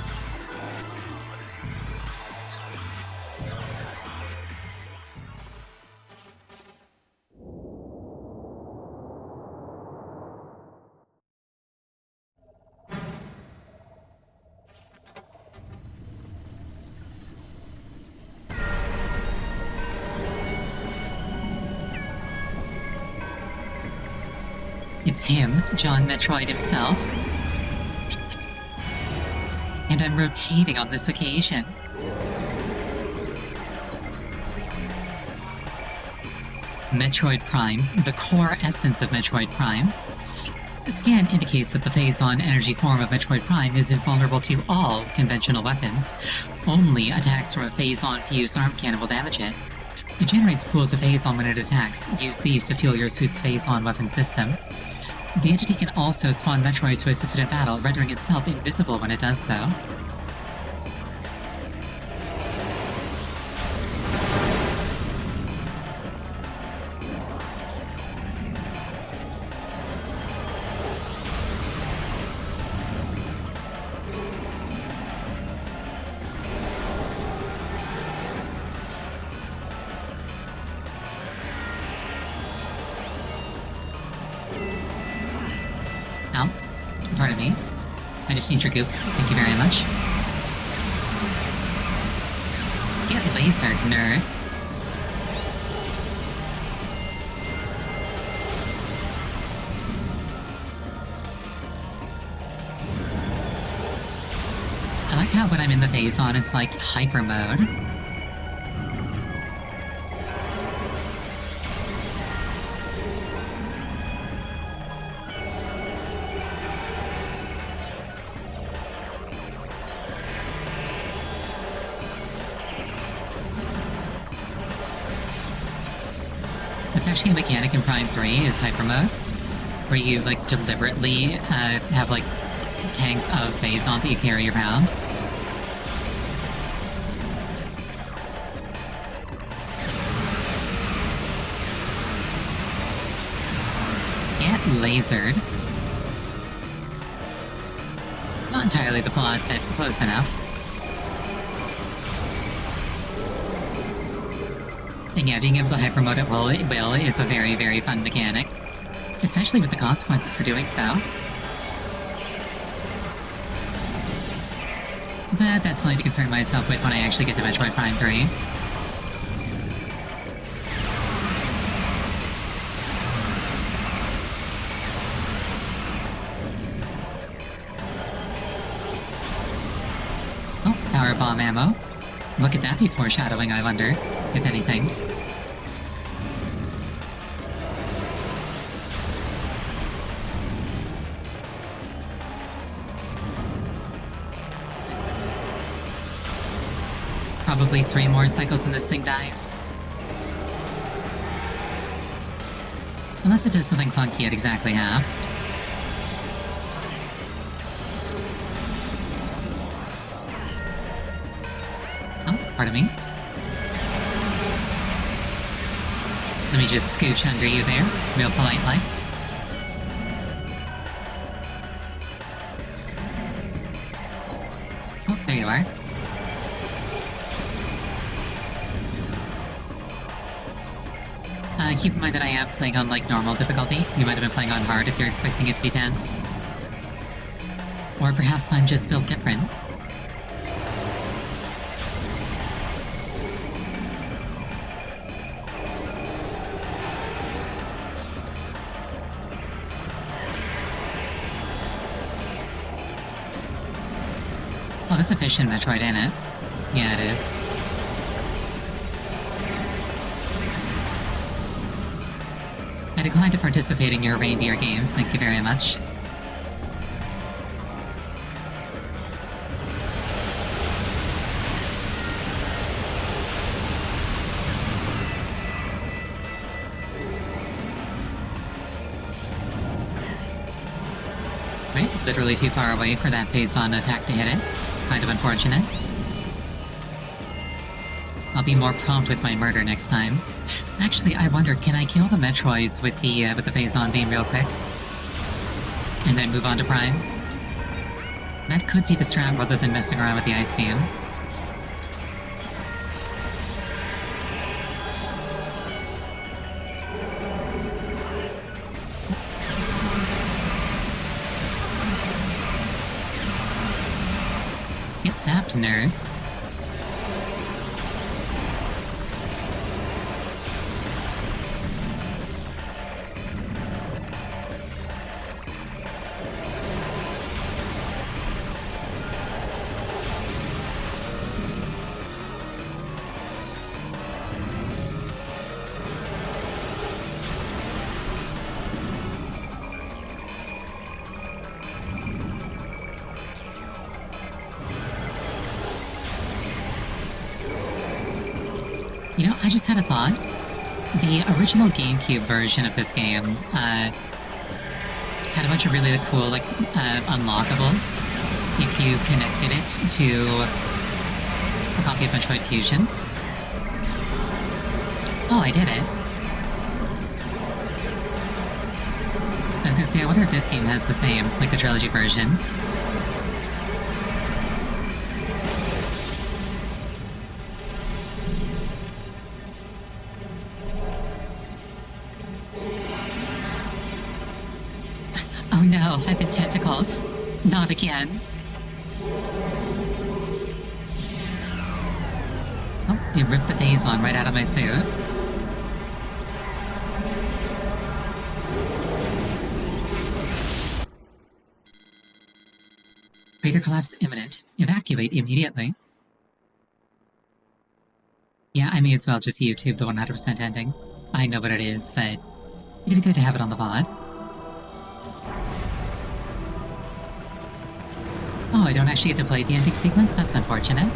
It's him, John Metroid himself. And I'm rotating on this occasion. Metroid Prime, the core essence of Metroid Prime. The scan indicates that the phase-on energy form of Metroid Prime is invulnerable to all conventional weapons. Only attacks from a phase-on fused arm cannon will damage it. It generates pools of phase-on when it attacks. Use these to fuel your suit's phase-on weapon system. The entity can also spawn Metroids to assist it in battle, rendering itself invisible when it does so. Pardon me. I just need your goop. Thank you very much. Get lasered, nerd. I like how when I'm in the phase-on, it's like hyper mode. There's actually a mechanic in Prime 3 is hyper mode, where you like deliberately have like tanks of phase-on that you carry around. Get lasered. Not entirely the plot, but close enough. And yeah, being able to hypermode at will is a very, very fun mechanic. Especially with the consequences for doing so. But that's something to concern myself with when I actually get to Metroid Prime 3. Oh, power bomb ammo. What could that be foreshadowing, I wonder, if anything? Probably 3 more cycles and this thing dies. Unless it does something funky at exactly half. Oh, pardon me. Let me just scooch under you there, real politely. Oh, there you are. Keep in mind that I am playing on, like, normal difficulty. You might have been playing on hard if you're expecting it to be 10. Or perhaps I'm just built different. Oh, that's a fish in Metroid, ain't it? Yeah, it is. I decline to participate in your reindeer games, thank you very much. Right, literally too far away for that phase-on attack to hit it. Kind of unfortunate. I'll be more prompt with my murder next time. Actually, I wonder, can I kill the Metroids with the Phazon beam real quick? And then move on to Prime? That could be the strat rather than messing around with the Ice Beam. Get zapped, nerd. You know, I just had a thought. The original GameCube version of this game had a bunch of really cool, like, unlockables if you connected it to a copy of Metroid Fusion. Oh, I did it. I was gonna say, I wonder if this game has the same, like the trilogy version. Oh no, I've been tentacled. Not again. Oh, you ripped the Phazon right out of my suit. Crater collapse imminent. Evacuate immediately. Yeah, I may as well just YouTube the 100% ending. I know what it is, but it'd be good to have it on the VOD. Oh, I don't actually get to play the ending sequence? That's unfortunate.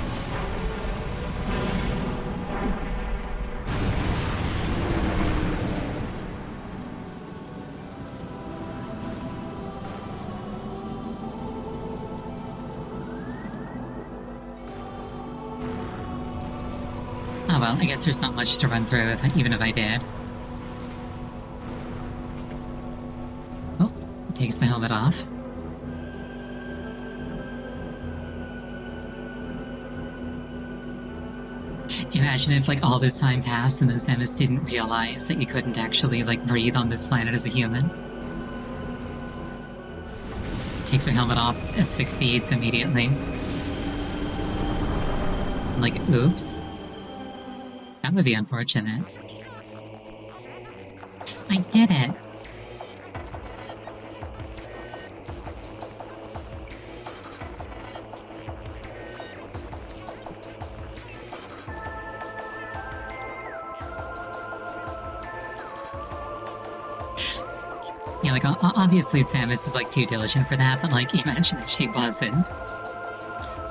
Oh well, I guess there's not much to run through, even if I did. Oh, takes the helmet off. Imagine if, like, all this time passed and then Samus didn't realize that you couldn't actually, like, breathe on this planet as a human. Takes her helmet off, asphyxiates immediately. Like, oops. That would be unfortunate. I did it! Yeah, like, obviously Samus is, like, too diligent for that, but, like, imagine if she wasn't.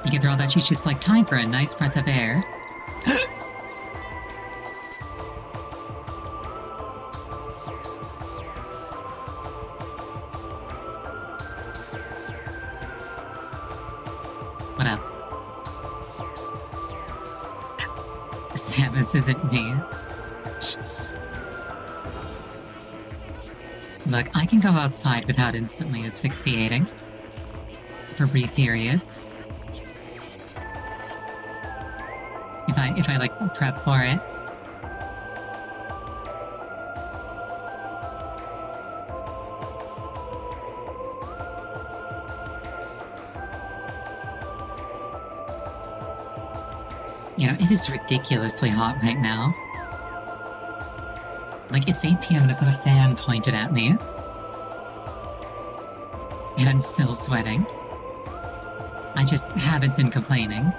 You can throw that, she's just like, time for a nice breath of air. What up? Samus isn't me. Look, I can go outside without instantly asphyxiating. For brief periods. If I like, prep for it. You know, it is ridiculously hot right now. Like, it's 8 PM and I put a fan pointed at me. And I'm still sweating. I just haven't been complaining.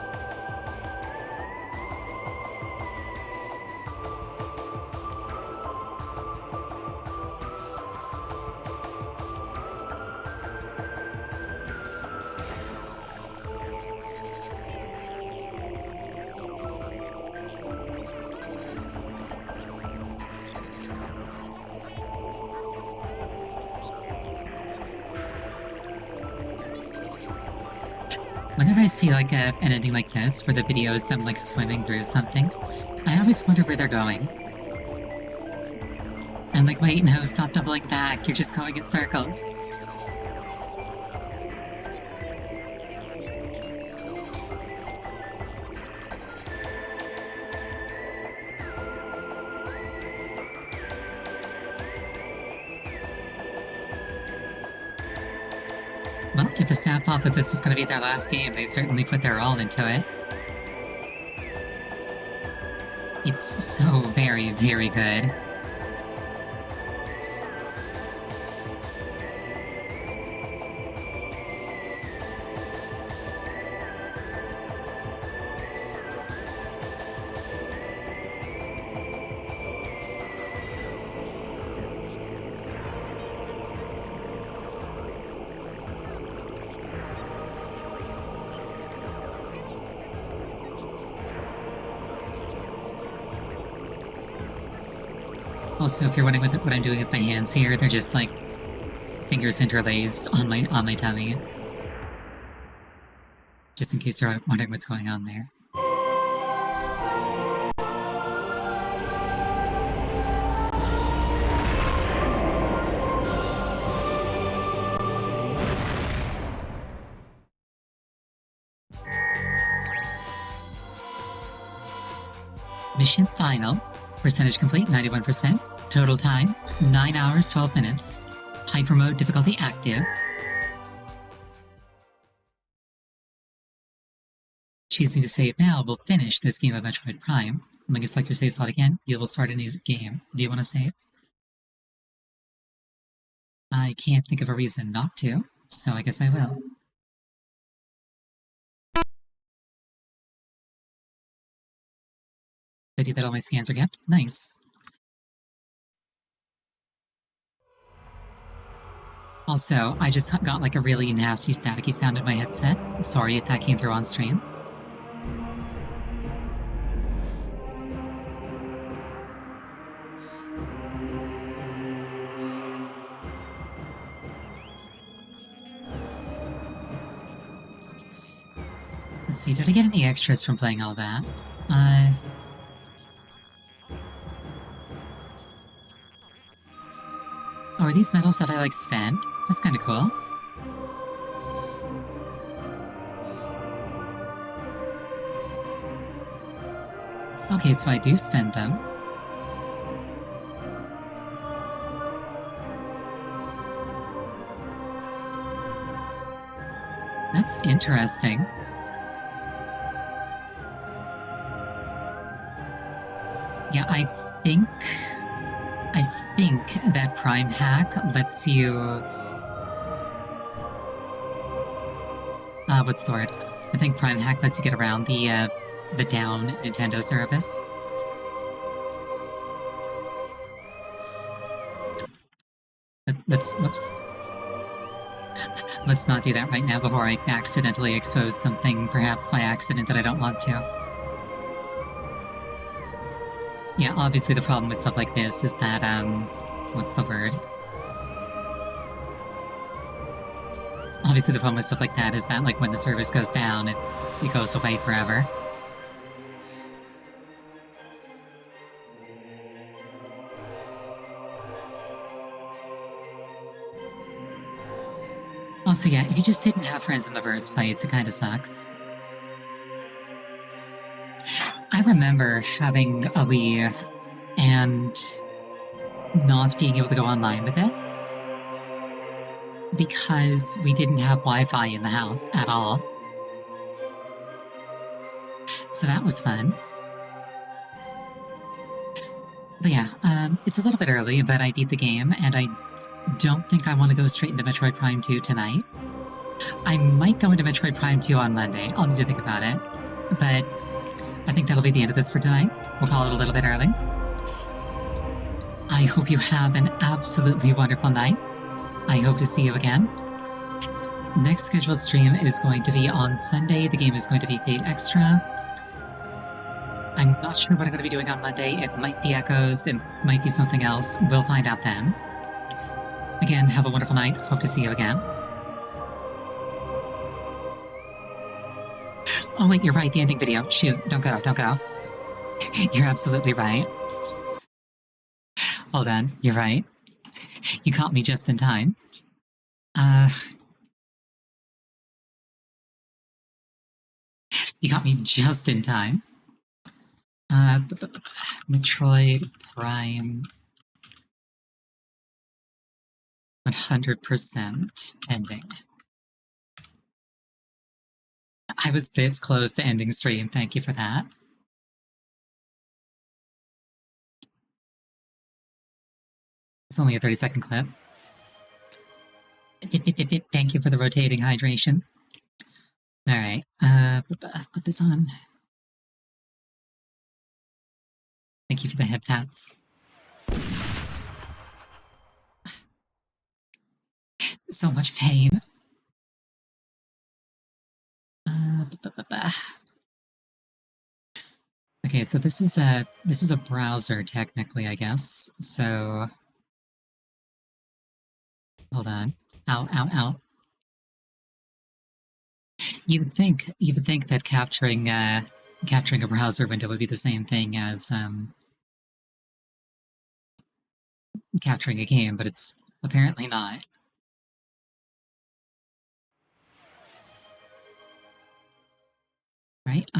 Whenever I see like an ending like this, where the video is them like swimming through something, I always wonder where they're going. I'm like, wait, no, stop doubling back. You're just going in circles. Well, if the staff thought that this was going to be their last game, they certainly put their all into it. It's so very, very good. Also, if you're wondering what I'm doing with my hands here, they're just like fingers interlaced on my tummy. Just in case you're wondering what's going on there. Mission final. Percentage complete 91%. Total time 9 hours 12 minutes. Hyper mode difficulty active. Choosing to save now will finish this game of Metroid Prime. When you select your save slot again, you will start a new game. Do you want to save? I can't think of a reason not to, so I guess I will. Pity that all my scans are kept. Nice. Also, I just got like a really nasty staticky sound in my headset. Sorry if that came through on stream. Let's see, did I get any extras from playing all that? Oh, are these medals that I like spend? That's kinda cool. Okay, so I do spend them. That's interesting. Yeah, I think that Prime Hack lets you... what's the word? I think Prime Hack lets you get around the down Nintendo service. Whoops. Let's not do that right now before I accidentally expose something, perhaps by accident, that I don't want to. Yeah, obviously the problem with stuff like this is that, what's the word? Obviously the problem with stuff like that is that, like, when the service goes down, it goes away forever. Also, yeah, if you just didn't have friends in the first place, it kinda sucks. I remember having a Wii and not being able to go online with it because we didn't have Wi-Fi in the house at all. So that was fun. But yeah, it's a little bit early, but I beat the game, and I don't think I want to go straight into Metroid Prime 2 tonight. I might go into Metroid Prime 2 on Monday. I'll need to think about it. But I think that'll be the end of this for tonight. We'll call it a little bit early. I hope you have an absolutely wonderful night. I hope to see you again. Next scheduled stream is going to be on Sunday. The game is going to be Fate Extra. I'm not sure what I'm going to be doing on Monday. It might be Echoes, it might be something else. We'll find out then. Again, have a wonderful night. Hope to see you again. Oh wait, you're right, the ending video. Shoot, don't go, don't go. You're absolutely right. Hold on, you're right. You caught me just in time. Uh, you caught me just in time. Metroid Prime 100% ending. I was this close to ending stream, thank you for that. It's only a 30-second clip. Thank you for the rotating hydration. Alright, put this on. Thank you for the head pats. So much pain. Okay, so this is a browser technically, I guess. So hold on. Ow, ow, ow. You would think that capturing a browser window would be the same thing as capturing a game, but it's apparently not. Right?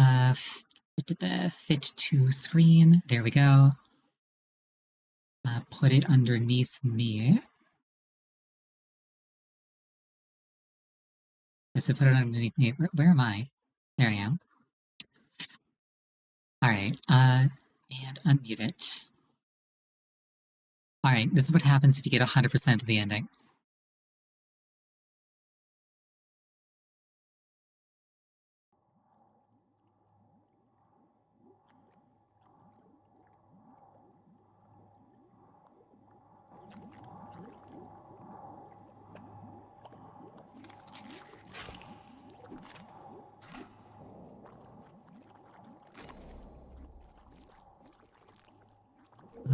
Fit to screen. There we go. Put it underneath me. So put it underneath me. Where am I? There I am. Alright, and unmute it. Alright, this is what happens if you get 100% of the ending.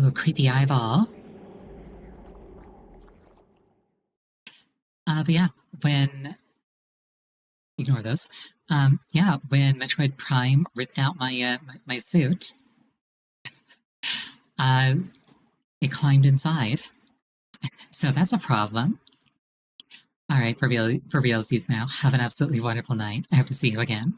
Ooh, creepy eyeball. But yeah, when... Ignore this. Yeah, when Metroid Prime ripped out my suit, it climbed inside. So that's a problem. Alright, for realsies now. Have an absolutely wonderful night. I hope to see you again.